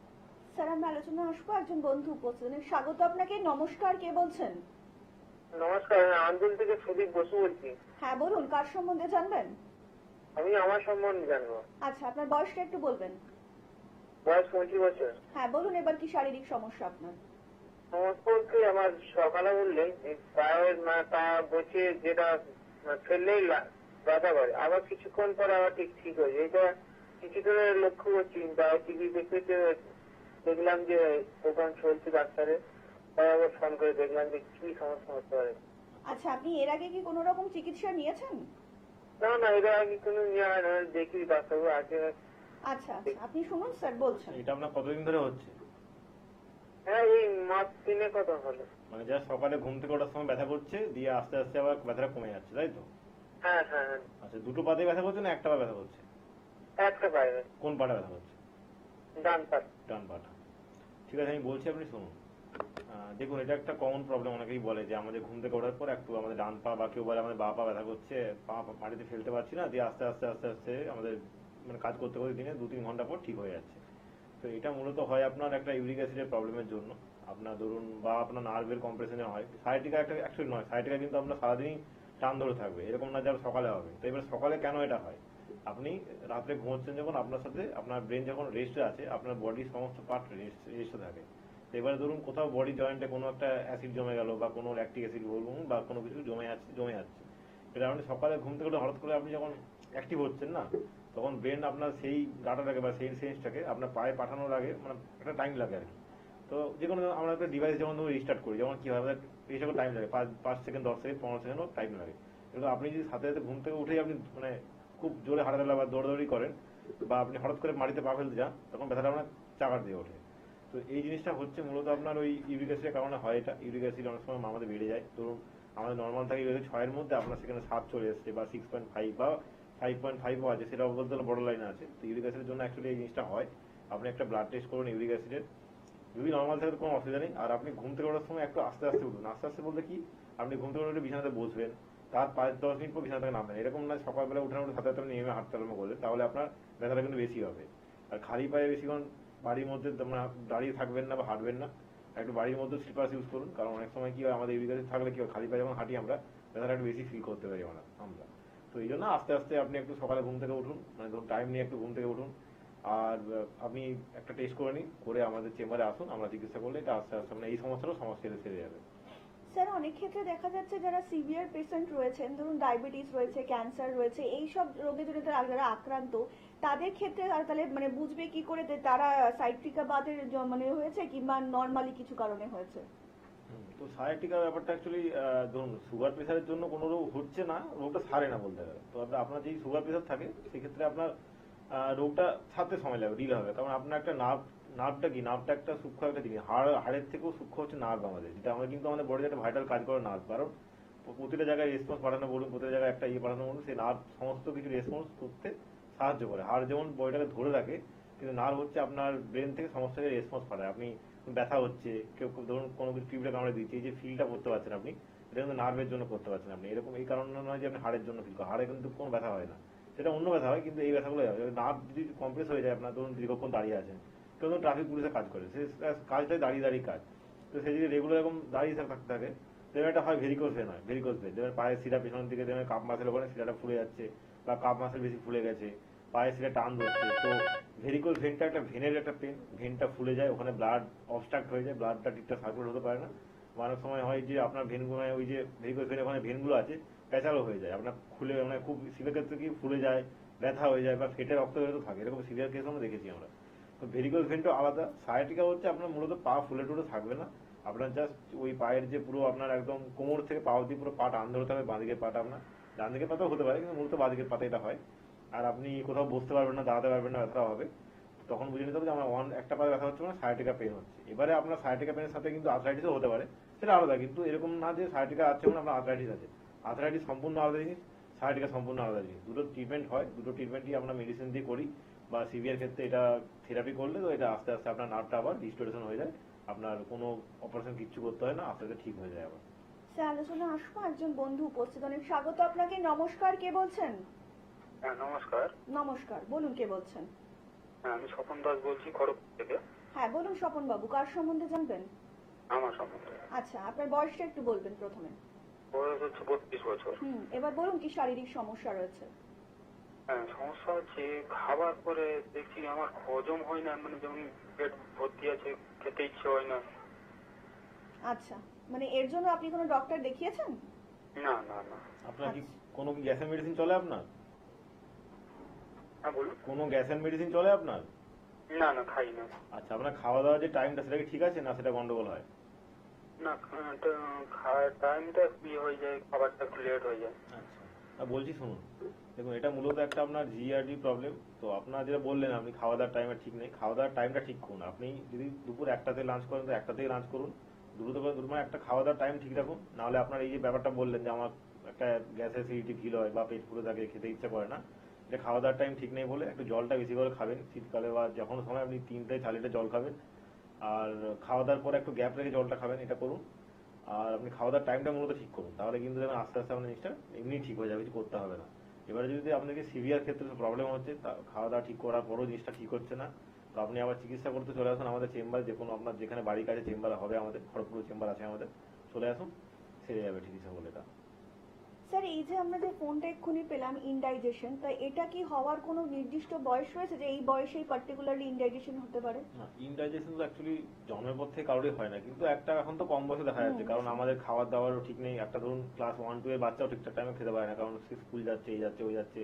Speaker 1: স্যার, আমরা আলোচনা আসবো। একজন বন্ধু উপস্থিত, স্বাগত আপনাকে। নমস্কার, কে বলছেন?
Speaker 4: নমস্কার, আমি আন্দুল থেকে সুদীপ বসু বলছি।
Speaker 1: হ্যাঁ বলুন, কার সম্বন্ধে জানবেন?
Speaker 4: আমি আমার সম্বন্ধে জানবো।
Speaker 1: আচ্ছা, আপনার বয়সটা একটু বলবেন।
Speaker 4: বয়স 25 বছর।
Speaker 1: হ্যাঁ বলুন, এবার কি শারীরিক সমস্যা আপনার?
Speaker 4: সমস্যা বলতে আমার সকালে উঠলে পায়ের পা বসে যেটা ফেললেই ব্যথা করে, আবার কিছুক্ষণ পর আবার ঠিক হয়ে যায়। এটা কিছুদিনের লক্ষ্য করছি, বা টিভি দেখতে দেখলাম যে প্রোগ্রাম চলছে ডাক্তারের, তাই আবার ফোন করে দেখলাম যে কি সমস্যা হতে পারে।
Speaker 1: আচ্ছা, আপনি এর আগে কি কোনো রকম চিকিৎসা নিয়েছেন?
Speaker 4: না, এটা আগে কোনো নিয়ে হয় না, দেখি ডাক্তারবাবু আগে।
Speaker 1: আচ্ছা আচ্ছা, আপনি শুনুন স্যার বলছেন।
Speaker 2: এটা আপনার কতদিন ধরে হচ্ছে?
Speaker 4: হ্যাঁ, এই মাস 3 কথা হলো।
Speaker 2: মানে যা সকালে ঘুম থেকে ওঠার সময় ব্যথা করছে, দিয়ে আস্তে আস্তে আবার ব্যথাটা কমে যাচ্ছে, তাই তো?
Speaker 4: হ্যাঁ।
Speaker 2: আচ্ছা, দুটো পাতে ব্যথা করছে না একটা পা ব্যথা করছে?
Speaker 4: একটা পায়ে।
Speaker 2: কোন পাটা ব্যথা করছে?
Speaker 4: ডান
Speaker 2: পাটা। ঠিক আছে, আমি বলছি আপনি শুনুন। দেখুন, এটা একটা কমন প্রবলেম। অনেকেই বলে যে আমাদের ঘুম থেকে ওঠার পর একটু আমাদের ডান পা বা কেউ বলে আমাদের বা পা ব্যথা করছে, পা মাটিতে ফেলতে পারছি না, দিয়ে আস্তে আস্তে আমাদের মানে কাজ করতে করতে দিনে 2-3 ঘন্টা পর ঠিক হয়ে যাচ্ছে। তো এটা মূলত হয় আপনার একটা ইউরিক অ্যাসিডের প্রবলেমের জন্য, আপনার ধরুন বা আপনার নার্ভের কম্প্রেশনে হয়। সায়াটিকা একটা অ্যাকচুয়ালি নয়, সায়াটিকা কিন্তু আপনার সারাদিনই টান ধরে থাকবে, এরকম না যে সকালে হবে। তো এবার সকালে কেন এটা হয়, আপনি রাত্রে ঘুমোচ্ছেন যখন, আপনার সাথে আপনার ব্রেন যখন রেস্টে আছে, আপনার বডির সমস্ত পার্ট রেস্টে থাকে। তো এবারে ধরুন কোথাও বডি জয়েন্টে কোনো একটা অ্যাসিড জমে গেল বা কোনো ল্যাকটিক অ্যাসিড বলুন বা কোনো কিছু জমে যাচ্ছে। এটা আপনি সকালে ঘুম থেকে হঠাৎ করে আপনি যখন অ্যাক্টিভ হচ্ছেন না, তখন ব্রেন আপনার সেই ডাটাটাকে বা সেই সেন্সটাকে আপনার পায়ে পাঠানোর আগে মানে একটা টাইম লাগে আর কি। তো যে কোনো আমরা একটা ডিভাইস যেমন রিস্টার্ট করি, যেমন কি হয় আমাদের এইসব টাইম লাগে 5 সেকেন্ড, 10 সেকেন্ড, 15 সেকেন্ডও টাইম লাগে। কিন্তু আপনি যদি সাথে সাথে ঘুম থেকে উঠেই আপনি মানে খুব জোরে হাঁটাচলা বা দৌড়াদৌড়ি করেন বা আপনি হঠাৎ করে মাটিতে পা ফেলতে যান, তখন ব্যথাটা আপনার চাকার দিয়ে ওঠে। তো এই জিনিসটা হচ্ছে মূলত আপনার ওই ইউরিক অ্যাসিডের কারণে হয়। এটা ইউরিক অ্যাসিড অনেক সময় আমাদের বেড়ে যায়। ধরুন আমাদের নর্মাল থাকে ইউরিক 6 এর মধ্যে, আপনার সেখানে 7 চলে এসছে বা 6.5 বা 5.5ও আছে, সেটা বলতে গেলে বড় লাইনে আছে। তো ইউরিক অ্যাসিডের জন্য অ্যাকচুয়ালি এই জিনিসটা হয়। আপনি একটা ব্লাড টেস্ট করুন ইউরিক অ্যাসিডের, যদি নর্মাল থাকে তো কোনো অসুবিধা নেই। আর আপনি ঘুম থেকে ওঠার সময় একটু আস্তে আস্তে উঠুন। আস্তে আস্তে বলতে কি, আপনি ঘুম থেকে উঠে বিছানাতে বসবেন, তার 5-10 মিনিট পর বিছানা থেকে নামবেন। এরকম না সকালবেলা উঠে সাথে সাথে আপনি নেমে হাঁটতে আরম্ভ করলেন, তাহলে আপনার ব্যথাটা কিন্তু বেশি হবে। আর খালি পায়ে বেশিক্ষণ বাড়ির মধ্যে তোমরা দাঁড়িয়ে থাকবেন না বা হাঁটবেন না, একটু বাড়ির মধ্যে স্লিপার্স ইউজ করুন। কারণ অনেক সময় কি হয়, আমাদের ইউরিক অ্যাসিড থাকলে কি হয়, খালি পায়ে যখন হাঁটি আমরা ব্যথাটা একটু বেশি ফিল করতে পারি আমরা। তো এই জন্য আস্তে আস্তে আপনি একটু সকালে ঘুম থেকে উঠুন, মানে ধরুন টাইম নিয়ে একটু ঘুম থেকে উঠুন, আর আপনি একটা টেস্ট করে নিন, করে আমাদের চেম্বারে আসুন, আমরা চিকিৎসা করলে এটা আস্তে আস্তে মানে এই সমস্যারও সমস্যা সেরে যাবে।
Speaker 1: স্যার অনেক ক্ষেত্রে দেখা যাচ্ছে যারা সিভিয়ার পেশেন্ট রয়েছেন, ধরুন ডায়াবেটিস রয়েছে, ক্যান্সার রয়েছে, এই সব রোগে জড়িত যারা আক্রান্ত, তাদের ক্ষেত্রে তারা তাহলে মানে বুঝবে কি করে যে তারা সাইট্রিকা বাদের মানে হয়েছে কিংবা নর্মালি কিছু কারণে হয়েছে?
Speaker 2: তো সায়াটিকা ব্যাপারটা অ্যাকচুয়ালি ধরুন সুগার প্রেসারের জন্য কোনো রোগ হচ্ছে না, রোগটা সারে না বলতে গেলে। তো আপনার যেই সুগার প্রেসার থাকে সেক্ষেত্রে আপনার রোগটা ছাড়তে সময় লাগবে, ডিলে হবে। কারণ আপনার একটা নার্ভটা কি, নার্ভটা একটা সূক্ষ্ম একটা জিনিস, হাড়ের থেকেও সূক্ষ্ম হচ্ছে নার্ভ আমাদের, যেটা আমরা কিন্তু আমাদের বডিতে একটা ভাইটাল কাজ করে নার্ভ। কারণ প্রতিটা জায়গায় রেসপন্স পাঠানো বলুন, প্রতিটা জায়গায় একটা পাঠানো বলুন, সেই নার্ভ সমস্ত কিছু রেসপন্স করতে সাহায্য করে। হাড় যেমন বডিটাকে ধরে রাখে, কিন্তু নার্ভ হচ্ছে আপনার ব্রেন থেকে সমস্ত জায়গায় রেসপন্স পাঠায়। আপনি ব্যথা হচ্ছে, কেউ ধরুন কোনো কিছু টিউবটা কামড়ে দিচ্ছে, এই যে ফিলটা করতে পারছেন আপনি, এটা কিন্তু নার্ভের জন্য করতে পারছেন আপনি। এরকম এই কারণে নয় যে আপনি হাড়ের জন্য ফিল করেন, হাড়ে কিন্তু কোনো ব্যথা হয় না, সেটা অন্য ব্যথা হয়, কিন্তু এই ব্যথাগুলো হয়। নার্ভ যদি কমপ্রেস হয়ে যায়, আপনার ধরুন দীর্ঘক্ষণ দাঁড়িয়ে আছেন, কেউ ধরুন ট্রাফিক পুলিশে কাজ করে, সে কাজটাই দাঁড়িয়ে দাঁড়িয়ে কাজ, তো সে যদি রেগুলার এরকম দাঁড়িয়ে থাকতে থাকে, দেখবেন এটা হয় ভেরিকোজ ভেন, হয় ভেরিকোজ ভেন। দেখবেন পায়ের শিরা পেছনের দিকে দেখবেন কাপ মাসেল ওখানে শিরাটা ফুলে যাচ্ছে, বা কাপ মাসেল বেশি ফুলে গেছে, পায়ের শিরা টান ধরছে। তো ভেরিকোজ ভেনটা একটা ভেনের একটা পেন, ভেনটা ফুলে যায়, ওখানে ব্লাড অবস্ট্রাক্ট হয়ে যায়, ব্লাডটা ঠিকঠাক সার্কুলেট হতে পারে না। অনেক সময় হয় যে আপনার ভেনগুলো, ওই যে ভেরিকোজ ভেন ওখানে ভেনগুলো আছে প্যাচালো হয়ে যায়, আপনার খুলে মানে খুব সিভিয়ার ক্ষেত্রে কি ফুলে যায়, ব্যথা হয়ে যায়, বা ফেটে রক্ত বেরোতে থাকে, এরকম সিভিয়ার কেস আমরা দেখেছি আমরা। তো ভেরিকোজ ভেনটা আলাদা। সায়াটিকা হচ্ছে আপনার মূলত পা ফুলে টুলে থাকবে না, আপনার জাস্ট ওই পায়ের যে পুরো আপনার একদম কোমর থেকে পা অবধি পুরো পা টান ধরতে হবে, বাঁদিকের পাটা আপনার, ডান দিকের পাতাও হতে পারে, কিন্তু মূলত বাঁদিকের পাতা এটা হয়। আর আপনি কোথাও বসতে পারবেন না, দাঁড়াতে পারবেন না, ব্যথা হবে, তখন বুঝে নিতে হবে যে আমার একটা পায়ে ব্যথা হচ্ছে মানে সায়াটিকা পেন হচ্ছে। এবারে আপনার সায়াটিকা পেনের সাথে কিন্তু আর্থ্রাইটিসও হতে পারে, সেটা আলাদা, কিন্তু এরকম না যে সায়াটিকা আছে মানে আপনার আর্থ্রাইটিস আছে। আর্থ্রাইটিস সম্পূর্ণ আলাদা জিনিস, সায়াটিকা সম্পূর্ণ আলাদা জিনিস। দুটো ট্রিটমেন্ট হয়, দুটো ট্রিটমেন্টই আমরা মেডিসিন দিয়ে করি, বা সিভিয়ার ক্ষেত্রে এটা থেরাপি করলে তো এটা আস্তে আস্তে আপনার নার্ভটা আবার রিস্টোরেশন হয়ে যায়, আপনার কোনো অপারেশন কিচ্ছু করতে হয় না, আস্তে আস্তে ঠিক হয়ে যায় আবার।
Speaker 1: স্যার আলোচনা আসবো, একজন বন্ধু উপস্থিত, অনেক স্বাগত আপনাকে। নমস্কার, কে বলছেন?
Speaker 4: হ্যাঁ নমস্কার।
Speaker 1: নমস্কার, বলুন কে বলছেন?
Speaker 4: হ্যাঁ আমি স্বপন দাস বলছি খড়গপুর থেকে।
Speaker 1: হ্যাঁ বলুন স্বপন বাবু, কার সম্বন্ধে জানবেন?
Speaker 4: আমার সম্বন্ধে।
Speaker 1: আচ্ছা, আপনার বয়সটা একটু বলবেন প্রথমে।
Speaker 4: বয়স হচ্ছে 32 বছর।
Speaker 1: এবার বলুন কি শারীরিক সমস্যা রয়েছে?
Speaker 4: হ্যাঁ সমস্যা হচ্ছে খাবার পরে দেখছি আমার হজম হয় না, মানে যেমন পেট ভর্তি আছে, খেতে ইচ্ছে হয় না।
Speaker 1: আচ্ছা, মানে এর জন্য আপনি কোনো ডক্টর দেখিয়েছেন?
Speaker 4: না না না।
Speaker 2: আপনার কি কোনো গ্যাসের মেডিসিন চলে আপনার?
Speaker 4: হ্যাঁ বলুন।
Speaker 2: কোনো গ্যাসের মেডিসিন চলে আপনার?
Speaker 4: না না খাই না।
Speaker 2: আচ্ছা, আপনার খাওয়া দাওয়ার যে টাইমটা সেটা কি ঠিক আছে, না সেটা গন্ডগোল হয়?
Speaker 4: না খাওয়ার টাইমটা ইয়ে হয়ে যায়, খাবারটা একটু লেট হয়ে যায়।
Speaker 2: আচ্ছা, বলছি শুনুন, দেখুন এটা মূলত একটা আপনার জিআরডি প্রবলেম। তো আপনার যেটা বললেন আপনি খাওয়া দাওয়ার টাইমটা ঠিক নেই, খাওয়া দাওয়ার টাইমটা ঠিক করুন। আপনি যদি দুপুর 1টাতে লাঞ্চ করেন তো 1টাতেই লাঞ্চ করুন, দুটো করে দুটো, মানে একটা খাওয়া দাওয়ার টাইম ঠিক রাখুন। নাহলে আপনার এই যে ব্যাপারটা বললেন যে আমার একটা গ্যাসের অ্যাসিডিটি ফিল হয় বা পেট পুরো থাকে, খেতে ইচ্ছা করে না, এটা খাওয়া দাওয়ার টাইম ঠিক নেই বলে। একটু জলটা বেশি করে খাবেন শীতকালে, বা যখন সময় আপনি 3 থেকে 4 লিটার জল খাবেন, আর খাওয়া দাওয়ার পরে একটু গ্যাপ রেখে জলটা খাবেন, এটা করুন। আর আপনি খাওয়া দাওয়ার টাইমটা মূলত ঠিক করুন, তাহলে কিন্তু দেখবেন আস্তে আস্তে আপনার জিনিসটা এমনি ঠিক হয়ে যাবে, কিছু করতে হবে না। এবারে যদি আপনাকে সিভিয়ার ক্ষেত্রে প্রবলেম হচ্ছে, খাওয়া দাওয়া ঠিক করার পরও জিনিসটা ঠিক হচ্ছে না, তো আপনি আবার চিকিৎসা করতে চলে আসুন আমাদের চেম্বারে, যে কোনো আপনার যেখানে বাড়ির কাছে চেম্বার হবে, আমাদের খড়গপুর চেম্বার আছে আমাদের, চলে আসুন, সেরে যাবে চিকিৎসা বলে এটা।
Speaker 1: স্যার এই যে আমরা যে ফোনটা এক্ষুনি পেলাম ইনডাইজেশন, তা এটা কি হওয়ার কোনো নির্দিষ্ট বয়স রয়েছে যে এই বয়সেই পার্টিকুলারলি ইনডাইজেশন হতে পারে?
Speaker 2: না, ইনডাইজেশন তো অ্যাকচুয়ালি জন্মের পর থেকে কারোরই হয় না, কিন্তু একটা এখন তো কম বয়সে দেখা যাচ্ছে, কারণ আমাদের খাবার দাবারও ঠিক নেই। একটা ধরুন ক্লাস 1-2 এর বাচ্চাও ঠিকঠাক টাইমে খেতে পারে না, কারণ সে স্কুল যাচ্ছে, এই যাচ্ছে, ওই যাচ্ছে,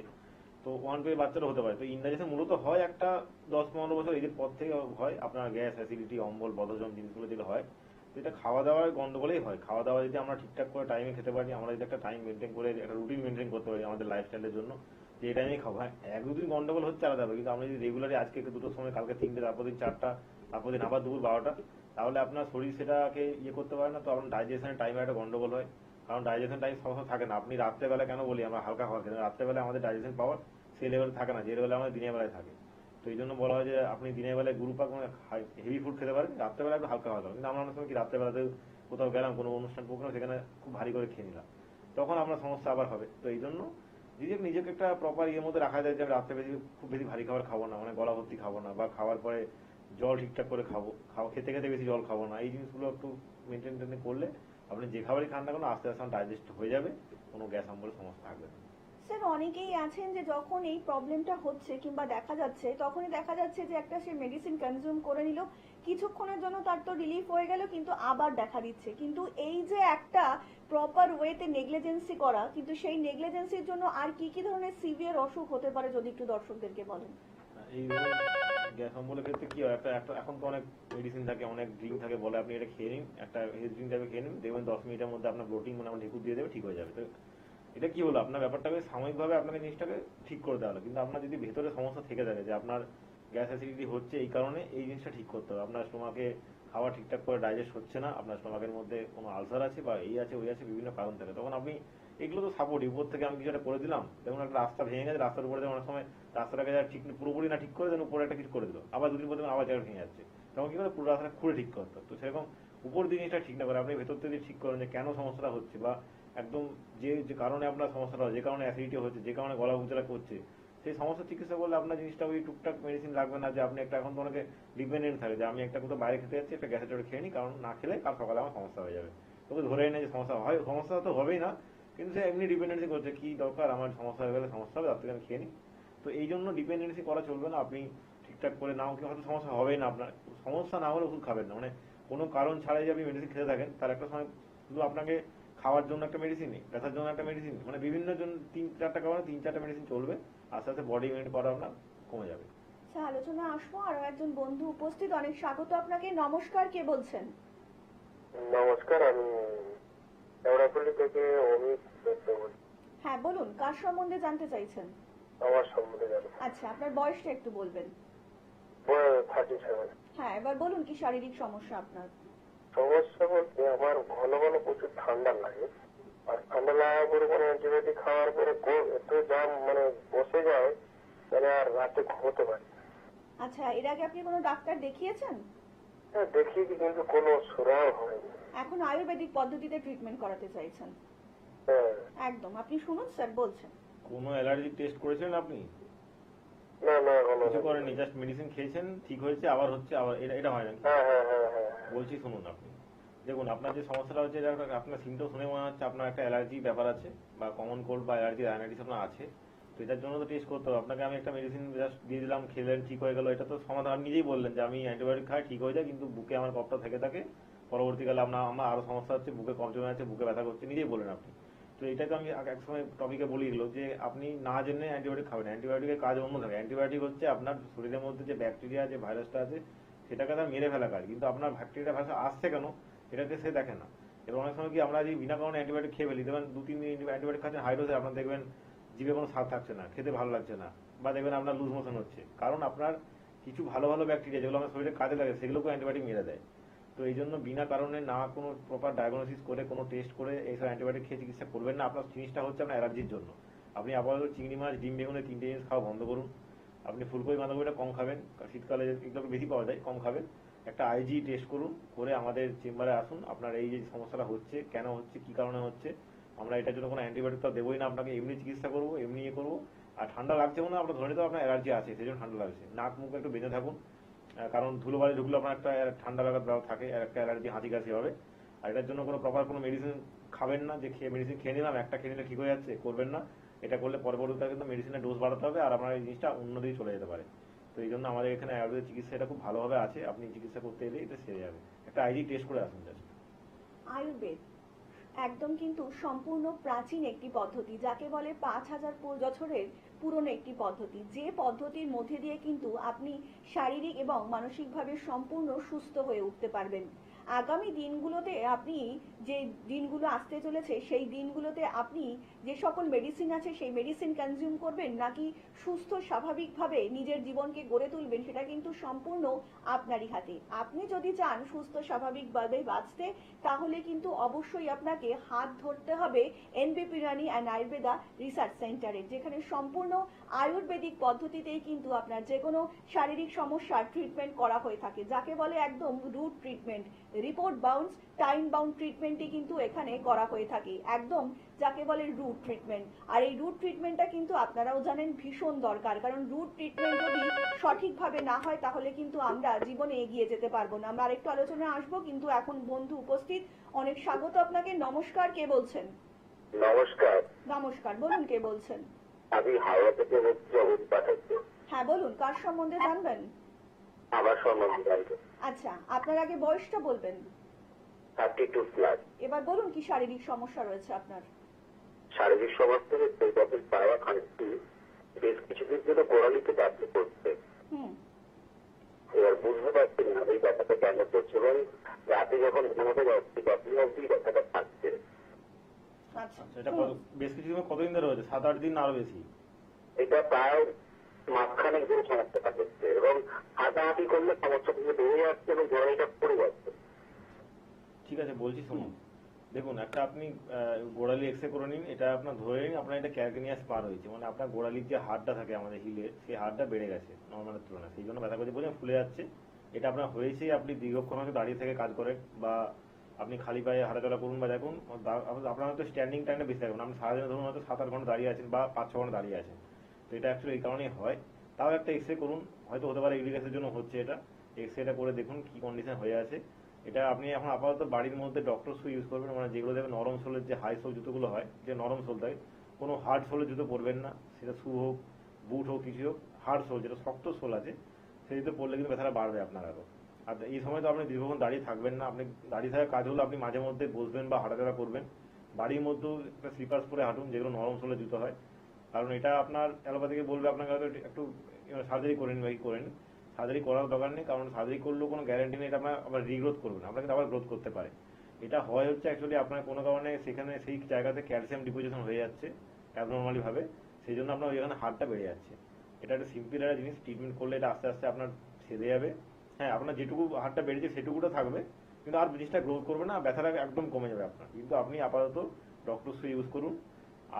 Speaker 2: তো 1-2 এর বাচ্চারও হতে পারে। তো ইনডাইজেশন মূলত হয় একটা 10-15 বছর এজের পর থেকে হয়, আপনার গ্যাস, অ্যাসিডিটি, অম্বল, বদহজম জিনিসগুলো যেগুলো হয়, তো এটা খাওয়া দাওয়ার গন্ডগোলেই হয়। খাওয়া দাওয়া যদি আমরা ঠিকঠাক করে টাইমে খেতে পারি, আমরা যদি একটা টাইম মেনটেন করে একটা রুটিন মেনটেন করতে পারি আমাদের লাইফস্টাইলের জন্য, যে এই টাইমেই খাবো, হ্যাঁ 1-2 দিন গন্ডগোল হচ্ছে আলাদা হবে, কিন্তু আমরা যদি রেগুলারলি আজকে 2টোর সময়, কালকে 3টে, তারপর দিন 4টা, তারপর দিন আবার দুপুর 12টা, তাহলে আপনার শরীর সেটাকে ইয়ে করতে পারে না, তো আপনার ডাইজেশনের টাইমে একটা গন্ডগোল হয়। কারণ ডাইজেশন টাইম সমস্যা থাকে না। আপনি রাত্রেবেলা কেন বলি আমরা হালকা খাবার খেতে, রাত্রেবেলা আমাদের ডাইজেশন পাওয়ার সেই লেভেলে থাকে না যে লেভেলে আমাদের দিনের বেলায় থাকে। তো এই জন্য বলা হয় যে আপনি দিনের বেলায় গুরুপাক মানে হেভি ফুড খেতে পারেন, রাত্রেবেলা একটু হালকা খাওয়া দাও। কিন্তু আমরা অনেক সময় কি রাত্রেবেলাতে কোথাও গেলাম কোনো অনুষ্ঠান প্রোগ্রাম, সেখানে খুব ভারী করে খেয়ে নিলাম, তখন আপনার সমস্যা আবার হবে। তো এই জন্য নিজেকে একটা প্রপার ইয়ের মধ্যে রাখা যায় যে আমি রাত্রে খুব বেশি ভারী খাবার খাবো না, মানে গলা ভর্তি খাবো না, বা খাওয়ার পরে জল ঠিকঠাক করে খেতে খেতে বেশি জল খাবো না। এই জিনিসগুলো একটু মেনটেন করলে আপনি যে খাবারই খান না কেন আস্তে আস্তে ডাইজেস্ট হয়ে যাবে, কোনো গ্যাস অম্বলের সমস্যা থাকবে না।
Speaker 1: স্যার অনেকেই আছেন যে যখন এই প্রবলেমটা হচ্ছে কিংবা দেখা যাচ্ছে, তখনই দেখা যাচ্ছে যে একটা সে মেডিসিন কনজিউম করে নিল, কিছুক্ষণের জন্য তার তো রিলিফ হয়ে গেল, কিন্তু আবার দেখা দিচ্ছে। কিন্তু এই যে একটা প্রপার ওয়েতে নেগলিজেন্সি করা, কিন্তু সেই নেগলিজেন্সির জন্য আর কি কি ধরনের সিভিয়ার অসুখ হতে পারে যদি একটু দর্শকদেরকে বলেন।
Speaker 2: এই গ্যাস অম্বলের ক্ষেত্রে কি হয়, একটা এখন তো অনেক মেডিসিন থাকে, অনেক ড্রিঙ্ক থাকে, বলে আপনি এটা খেয়ে নিন, একটা হেলথ ড্রিঙ্ক টাইপের খেয়ে নিন, দেখবেন 10 মিনিটের মধ্যে আপনার ব্লোটিং মানে আপনার ঢেকুর দিয়ে দেবে, ঠিক হয়ে যাবে। তো এটা কি হলো, আপনার ব্যাপারটাকে সাময়িকভাবে আপনাকে জিনিসটাকে ঠিক করে দেওয়া হলো, কিন্তু আপনার যদি ভেতরে সমস্যা থেকে থাকে যে আপনার গ্যাস অ্যাসিডিটি হচ্ছে, এই কারণে এই জিনিসটা ঠিক করতে হবে। আপনার স্টোমাকে খাওয়া ঠিকঠাক করে ডাইজেস্ট হচ্ছে না, আপনার স্টোমাকের মধ্যে কোনো আলসার আছে বা এই আছে ওই আছে, বিভিন্ন কারণ থাকে। তখন আপনি এগুলো তো সাপোর্ট, উপর থেকে আমি কিছু একটা করে দিলাম, যেমন একটা রাস্তা ভেঙে গেছে, রাস্তার উপরে অনেক সময় রাস্তাটাকে যারা ঠিক পুরোপুরি না ঠিক করে দেন, উপরে একটা কিছু করে দিল, আবার দুদিন পর আবার জায়গা ভেঙে যাচ্ছে, তখন কি করে পুরো রাস্তাটা খুঁড়ে ঠিক করতে হবে। তো সেরকম উপর দিয়ে জিনিসটা ঠিক না করে আপনি ভেতর থেকে ঠিক করেন যে কেন সমস্যাটা হচ্ছে, বা একদম যে কারণে আপনার সমস্যাটা হয়, যে কারণে অ্যাসিডিটি হচ্ছে, যে কারণে গলা উজলা করছে, সেই সমস্যা চিকিৎসা করলে আপনার জিনিসটা ওই টুকটাক মেডিসিন লাগবে না। যে আপনি একটা এখন তো অনেকে ডিপেন্ডেন্ট থাকে যে আমি একটা কোথাও বাইরে খেতে যাচ্ছি, একটা গ্যাসের ট্যাবলেট খেয়ে নিই, কারণ না খেলে কাল সকালে আমার সমস্যা হয়ে যাবে। তোকে ধরে এনে যে সমস্যা হয়, সমস্যা তো হবেই না, কিন্তু সে এমনি ডিপেন্ডেন্সি করছে, কি দরকার আমার সমস্যা হয়ে গেলে সমস্যা হবে, তার থেকে আমি খেয়ে নিই। তো এই জন্য ডিপেন্ডেন্সি করা চলবে না। আপনি ঠিকঠাক করে নাও কি হয়তো সমস্যা হবেই না, আপনার সমস্যা না হলে ওষুধ খাবেন না, মানে কোনো কারণ ছাড়াই যে আপনি মেডিসিন খেতে থাকেন, তার একটা সময় শুধু আপনাকে খাওয়ার জন্য একটা মেডিসিন, ব্যথার জন্য একটা মেডিসিন, মানে বিভিন্ন জন 3-4টা কারণে 3-4টা মেডিসিন চলবে, আস্তে আস্তে বডি ইমিউনিটি করা আপনার কমে যাবে।
Speaker 1: স্যার আলোচনা আসবো, আরো একজন বন্ধু উপস্থিত, অনেক স্বাগত আপনাকে। নমস্কার, কে বলছেন?
Speaker 4: নমস্কার, আমি দেওড়াপল্লী থেকে অমিত দত্ত বলছি।
Speaker 1: হ্যাঁ বলুন, কার সম্বন্ধে জানতে চাইছেন?
Speaker 4: আমার সম্বন্ধে জানো?
Speaker 1: আচ্ছা, আপনার বয়সটা একটু বলবেন।
Speaker 4: 37।
Speaker 1: হ্যাঁ, এবার বলুন কি শারীরিক সমস্যা আপনার?
Speaker 4: সমস্যা বলতে আমার ঘন ঘন প্রচুর ঠান্ডা লাগে, আর ঠান্ডা লাগার পরে কোনো অ্যান্টিবায়োটিক খাওয়ার পরে একটু জাম মানে বসে যায়, মানে আর রাতে ঘুমোতে পারি।
Speaker 1: আচ্ছা, এর আগে আপনি কোনো ডাক্তার দেখিয়েছেন?
Speaker 4: হ্যাঁ দেখিয়েছি, কিন্তু কোনো সুরাও হয়নি।
Speaker 1: এখন আয়ুর্বেদিক পদ্ধতিতে ট্রিটমেন্ট করাতে চাইছেন?
Speaker 4: হ্যাঁ
Speaker 1: একদম, আপনি শুনুন স্যার বলছেন।
Speaker 2: কোনো অ্যালার্জি টেস্ট করেছিলেন আপনি?
Speaker 4: না না কোনো
Speaker 2: কিছু করেননি, জাস্ট মেডিসিন খেয়েছেন, ঠিক হয়েছে, আবার হচ্ছে, আবার এটা হয় না?
Speaker 4: হ্যাঁ হ্যাঁ হ্যাঁ হ্যাঁ
Speaker 2: বলছি শুনুন, আপনি দেখুন আপনার যে সমস্যাটা হচ্ছে, আপনার সিমটম শুনে মনে হচ্ছে আপনার একটা অ্যালার্জি ব্যাপার আছে, বা কমন কোল্ড বা অ্যালার্জি রাইনাইটিস আপনার আছে। তো এটার জন্য তো টেস্ট করতে হবে আপনাকে। আমি একটা মেডিসিন জাস্ট দিয়ে দিলাম, খেলেন, ঠিক হয়ে গেল, এটা তো সমাধান। আপনি নিজেই বললেন যে আমি অ্যান্টিবায়োটিক খাই, ঠিক হয়ে যায়, কিন্তু বুকে আমার কফটা থেকে থাকে, পরবর্তীকালে আমার আরো সমস্যা হচ্ছে, বুকে কফ জমে আছে, বুকে ব্যথা করছে, নিজেই বললেন আপনি। তো এটাকে আমি এক সময় টপিকে বলে দিল যে আপনি না জেনে অ্যান্টিবায়োটিক খাবেন। অ্যান্টিবায়োটিকের কাজ অন্য থাকে। অ্যান্টিবায়োটিক হচ্ছে আপনার শরীরের মধ্যে যে ব্যাকটেরিয়া, যে ভাইরাসটা আছে, সেটাকে তার মেরে ফেলা কাজ, কিন্তু আপনার ব্যাকটেরিয়া ভাইরাস আসছে কেন এটাকে সে দেখে না। এবার অনেক সময় কি আমরা যদি বিনা কারণে অ্যান্টিবায়োটিক খেয়ে ফেলি, দেখবেন 2-3 দিন অ্যান্টিবায়োটিক খাচ্ছেন, হাই ডোজে আপনার দেখবেন জিভে কোনো স্বাদ থাকছে না, খেতে ভালো লাগছে না, বা দেখবেন আপনার লুজ মোশন হচ্ছে, কারণ আপনার কিছু ভালো ভালো ব্যাকটেরিয়া যেগুলো আমার শরীরে কাজে লাগে সেগুলোকে অ্যান্টিবায়োটিক মেরে দেয়। তো এই জন্য বিনা কারণে না কোনো প্রপার ডায়াগনোসিস করে, কোনো টেস্ট করে এইসব অ্যান্টিবায়োটিক খেয়ে চিকিৎসা করবেন না। আপনার জিনিসটা হচ্ছে আপনার অ্যালার্জির জন্য। আপনি আপাতত চিংড়ি মাছ, ডিম, বেগুনের 3টে জিনিস খাওয়া বন্ধ করুন। আপনি ফুলকপি, বাঁধাকপিটা কম খাবেন, শীতকালে এগুলো বেশি পাওয়া যায়, কম খাবেন। একটা আইজি টেস্ট করুন, করে আমাদের চেম্বারে আসুন। আপনার এই যে সমস্যাটা হচ্ছে, কেন হচ্ছে, কি কারণে হচ্ছে, আমরা এটার জন্য কোনো অ্যান্টিবায়োটিক তো দেবোই না আপনাকে, এমনি চিকিৎসা করবো, এমনি ইয়ে করবো। আর ঠান্ডা লাগছে মানে আমরা ধরে নিতে আপনার অ্যালার্জি আছে, সেই জন্য ঠান্ডা লাগছে। নাক মুখ একটু বেঁধে থাকুন, কারণ ধুলোবালি ঢুকলে আপনার একটা ঠান্ডা লাগার ব্যাপার থাকে, একটা অ্যালার্জি, হাঁচি কাশি হবে। আর এটার জন্য কোনো প্রপার কোনো মেডিসিন খাবেন না, যে মেডিসিন খেয়ে নিলাম, একটা খেয়ে নিলে ঠিক হয়ে যাচ্ছে, করবেন না। এটা করলে পরবর্তীতে কিন্তু মেডিসিনের ডোজ বাড়াতে হবে, আর আপনার এই জিনিসটা অন্যদিকে চলে যেতে পারে। তো এই জন্য আমাদের এখানে আয়ুর্বেদিক চিকিৎসা এটা খুব ভালোভাবে আছে, আপনি চিকিৎসা করতে এলে এটা সেরে যাবে। একটা আইজি টেস্ট করে আসুন জাস্ট।
Speaker 1: আয়ুর্বেদ একদম কিন্তু সম্পূর্ণ প্রাচীন একটি পদ্ধতি, যাকে বলে 5000 বছরের পুরনো একটি পদ্ধতি, যে পদ্ধতির মধ্যে দিয়ে কিন্তু আপনি শারীরিক এবং মানসিকভাবে সম্পূর্ণ সুস্থ হয়ে উঠতে পারবেন। আগামী দিনগুলোতে আপনি যে দিনগুলো আসতে চলেছে সেই দিনগুলোতে আপনি যে সকল মেডিসিন আছে সেই মেডিসিন কনজিউম করবেন নাকি সুস্থ স্বাভাবিকভাবে নিজের জীবনকে গড়ে তুলবেন সেটা কিন্তু সম্পূর্ণ আপনারই হাতে। আপনি যদি চান সুস্থ স্বাভাবিকভাবে বাঁচতে তাহলে কিন্তু অবশ্যই আপনাকে হাত ধরতে হবে এনবিপি রানি অ্যান্ড আয়ুর্বেদা রিসার্চ সেন্টারে, যেখানে সম্পূর্ণ আয়ুর্বেদিক পদ্ধতিতেই কিন্তু আপনার যে কোনো শারীরিক সমস্যার ট্রিটমেন্ট করা হয়ে থাকে, যাকে বলে একদম root treatment, report bounce time bound ট্রিটমেন্টই কিন্তু এখানে করা হয়ে থাকে, একদম যাকে বলে রুট ট্রিটমেন্ট। আর এই রুট ট্রিটমেন্টটা কিন্তু আপনারাও জানেন ভীষণ দরকার, কারণ রুট ট্রিটমেন্ট যদি সঠিকভাবে না হয় তাহলে কিন্তু আমরা জীবনে এগিয়ে যেতে পারবো না। আমরা আরেকটু আলোচনায় আসবো, কিন্তু এখন বন্ধু উপস্থিত, অনেক স্বাগত আপনাকে। নমস্কার, কে বলছেন?
Speaker 3: নমস্কার,
Speaker 1: নমস্কার, বলুন কে বলছেন?
Speaker 3: আমি হাওড়া থেকে বলছি, অভিত পাঠাচ্ছি।
Speaker 1: হ্যাঁ বলুন, কার সম্বন্ধে জানবেন?
Speaker 3: আমার সম্বন্ধে জানতে।
Speaker 1: আচ্ছা, আপনার আগে বয়সটা বলবেন।
Speaker 3: 32 প্লাস।
Speaker 1: এবার বলুন কি শারীরিক সমস্যা রয়েছে আপনার?
Speaker 3: শারীরিক সমস্যা হচ্ছে গত পাওয়া খানিকটি বেশ কিছুদিন ধরে গোড়ালিতে ব্যথা করছে। এবার বুঝতে পারছি না এই ব্যথাটা কেন করছে, এবং রাতে যখন ঘুমোতে যাচ্ছি তখন অব্দি ব্যথাটা থাকছে।
Speaker 1: আচ্ছা,
Speaker 2: এটা বেশ কিছুদিন কতদিন ধরে হচ্ছে? 7-8 দিন না আরো বেশি?
Speaker 3: এটা প্রায় মাঝখানে ধরে সমস্যাটা হচ্ছে, এবং হাঁটাহাঁটি করলে সমস্যা থেকে বেড়ে যাচ্ছে এবং গোড়ালিটা পড়ে যাচ্ছে।
Speaker 2: ঠিক আছে, বলছি শুনুন। দেখুন, একটা আপনি গোড়ালি এক্সরে করে নিন, এটা আপনার ধরে নিন আপনার এটা ক্যালকেনিয়াস পার হয়েছে, মানে আপনার গোড়ালির যে হাড়টা থাকে আমাদের হিলে, সেই হাড়টা বেড়ে গেছে নর্মালের তুলনায়, সেই জন্য ব্যথা করছে, বোঝেন ফুলে যাচ্ছে। এটা আপনার হয়েছে, আপনি দীর্ঘক্ষণ হয়তো দাঁড়িয়ে থেকে কাজ করেন, বা আপনি খালি পায়ে হাঁটাচলা করুন, বা দেখুন আপনার হয়তো স্ট্যান্ডিং টাইমটা বেশি থাকবেন, আপনি সারাদিনে ধরুন হয়তো 7-8 ঘন্টা দাঁড়িয়ে আছেন বা 5-6 ঘন্টা দাঁড়িয়ে আছেন, তো এটা অ্যাকচুয়ালি এই কারণেই হয়। তাও একটা এক্সরে করুন, হয়তো হতে পারে ইউরিক অ্যাসিডের জন্য হচ্ছে এটা, এক্সরেটা করে দেখুন কি কন্ডিশন হয়ে আছে। এটা আপনি এখন আপাতত বাড়ির মধ্যে ডক্টর শু ইউজ করবেন, মানে যেগুলো দেখবেন নরম সোলের যে হাই সোল জুতোগুলো হয়, যে নরম সোল থাকে, কোনো হার্ড সোলের জুতো পরবেন না, সেটা শু হোক বুট হোক কিছু হোক, হার্ড সোল যেটা শক্ত সোল আছে সেই জুতো পরলে কিন্তু ব্যথাটা বাড়বে আপনার আরো। আর এই সময় তো আপনি দীর্ঘক্ষণ দাঁড়িয়ে থাকবেন না, আপনি দাঁড়িয়ে থাকা কাজ হলো আপনি মাঝে মধ্যে বসবেন বা হাঁটাচলা করবেন, বাড়ির মধ্যেও একটা স্লিপার্স পরে হাঁটুন যেগুলো নরম সোলের জুতো হয়, কারণ এটা আপনার অ্যালোপ্যাথিকে বলবে আপনাকে হয়তো একটু সার্জারি করে নিন বা কি করে নিন। সার্জারি করার দরকার নেই, কারণ সার্জারি করলেও কোনো গ্যারান্টি নেই এটা আপনার আবার রিগ্রোথ করবে না, আপনাকে আবার গ্রোথ করতে পারে। এটা হয় হচ্ছে অ্যাকচুয়ালি আপনার কোনো কারণে সেখানে সেই জায়গাতে ক্যালসিয়াম ডিপোজিশন হয়ে যাচ্ছে অ্যাবনর্মালি ভাবে, সেই জন্য আপনার ওইখানে হাড়টা বেড়ে যাচ্ছে। এটা একটা সিম্পল একটা জিনিস, ট্রিটমেন্ট করলে এটা আস্তে আস্তে আপনার সেরে যাবে। হ্যাঁ, আপনার যেটুকু হাড়টা বেড়েছে সেটুকুটা থাকবে, কিন্তু আর জিনিসটা গ্রোথ করবে না, ব্যথাটা একদম কমে যাবে আপনার। কিন্তু আপনি আপাতত ডক্টর শু ইউজ করুন,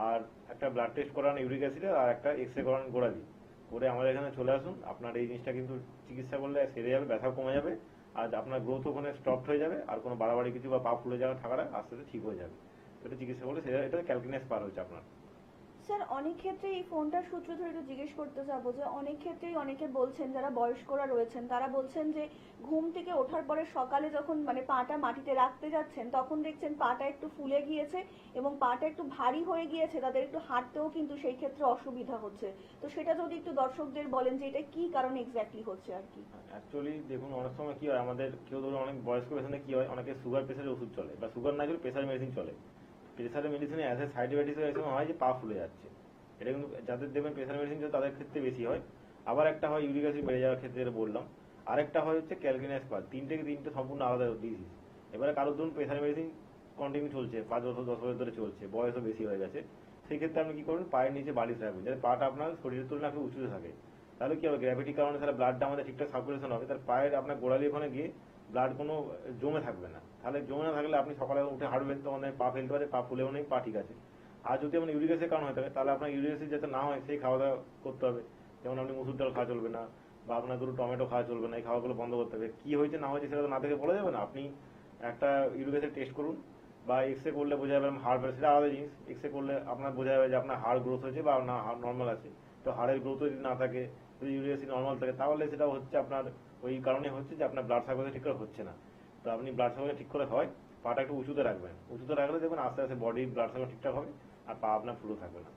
Speaker 2: আর একটা ব্লাড টেস্ট করান ইউরিক অ্যাসিডের, আর একটা এক্সরে করান গোড়ালি করে আমাদের এখানে চলে আসুন। আপনার এই জিনিসটা কিন্তু চিকিৎসা করলে সেরে যাবে, ব্যথাও কমে যাবে, আর আপনার গ্রোথ ওখানে স্টপ হয়ে যাবে, আর কোনো বাড়াবাড়ি কিছু বা পা ফুলে যাওয়া থাকাটা আস্তে আস্তে ঠিক হয়ে যাবে। এটা চিকিৎসা করলে সেটা এটা ক্যালকেনিয়াস পার হচ্ছে আপনার।
Speaker 1: স্যার, অনেক ক্ষেত্রে এই ফোনটার সূত্র ধরে একটু জিজ্ঞেস করতে চাবো যে অনেক ক্ষেত্রেই অনেকে বলছেন, যারা বয়স্করা রয়েছেন তারা বলছেন যে ঘুম থেকে ওঠার পরে সকালে যখন মানে পাটা মাটিতে রাখতে যাচ্ছেন তখন দেখছেন পাটা একটু ফুলে গিয়েছে এবং পাটা একটু ভারী হয়ে গিয়েছে, তাদের একটু হাঁটতেও কিন্তু সেই ক্ষেত্রে অসুবিধা হচ্ছে। তো সেটা যদি একটু দর্শকদের বলেন যে এটা কি কারণে এক্স্যাক্টলি হচ্ছে আর কি।
Speaker 2: অ্যাকচুয়ালি দেখুন, অনেক সময় কি হয়, আমাদের কেউ ধরুন অনেক বয়স্ক পেশেন্টে কি হয়, অনেকে সুগার প্রেসারের ওষুধ চলে, বা সুগার না চলে প্রেসার মেডিসিন চলে, প্রেসারের মেডিসিনে অ্যাজ এ সাইড ইফেক্ট হিসেবে সময় হয় যে পা ফুলে যাচ্ছে। এটা কিন্তু যাদের দেখবেন প্রেসার মেডিসিন তাদের ক্ষেত্রে বেশি হয়। আবার একটা হয় ইউরিক অ্যাসিড বেড়ে যাওয়ার ক্ষেত্রে, যেটা বললাম। আরেকটা হয় হচ্ছে ক্যালকেনিয়াস পার। তিনটে সম্পূর্ণ আলাদা ডিজিজ। এবারে কারোর ধরুন প্রেসার মেডিসিন কন্টিনিউ চলছে, 5 বছর 10 বছর ধরে চলছে, বয়সও বেশি হয়ে গেছে, সেই ক্ষেত্রে আপনি কি করবেন, পায়ের নিচে বালিশ রাখবেন যাতে পাটা আপনার শরীরের তুলনায় একটু উঁচুতে থাকে। তাহলে কি হবে, গ্র্যাভিটির কারণে তাহলে ব্লাডটা আমাদের ঠিকঠাক সার্কুলেশন হবে, তার পায়ের আপনার গোড়ালি ওখানে গিয়ে ব্লাড কোনো জমে থাকবে না। তাহলে জমে না থাকলে আপনি সকালে উঠে হাঁটবেন তখন পা ফেলতে পারে, পা ফুলেও নেই, পা ঠিক আছে। আর যদি আপনার ইউরিক অ্যাসিডের কারণ হয়ে থাকে তাহলে আপনার ইউরিক অ্যাসিড যাতে না হয় সেই খাওয়া দাওয়া করতে হবে। যেমন আপনি মুসুর ডাল খাওয়া চলবে না, বা আপনার ধরুন টমেটো খাওয়া চলবে না, এই খাওয়াগুলো বন্ধ করতে হবে। কি হয়েছে না হয়েছে সেটা তো না দেখে বলা যাবে না। আপনি একটা ইউরিক অ্যাসিড টেস্ট করুন, বা এক্সরে করলে বোঝা যাবে হাড় বেড়ে, সেটা আলাদা জিনিস। এক্সরে করলে আপনার বোঝা যাবে যে আপনার হাড় গ্রোথ হয়েছে বা না হাড় নর্মাল আছে। তো হাড়ের গ্রোথ যদি না থাকে, যদি ইউরিক অ্যাসিড নর্মাল থাকে, তাহলে সেটা হচ্ছে আপনার ওই কারণে হচ্ছে যে আপনার ব্লাড সার্কুলেশন ঠিক করে হচ্ছে না। তো আপনি ব্লাড সার্কুলেশন ঠিক করে হয়, পাটা একটু উঁচুতে রাখবেন, উঁচুতে রাখলে দেখবেন আস্তে আস্তে বডির ব্লাড সার্কুলেশন ঠিকঠাক হবে, আর পা আপনার ফুলে থাকবে না।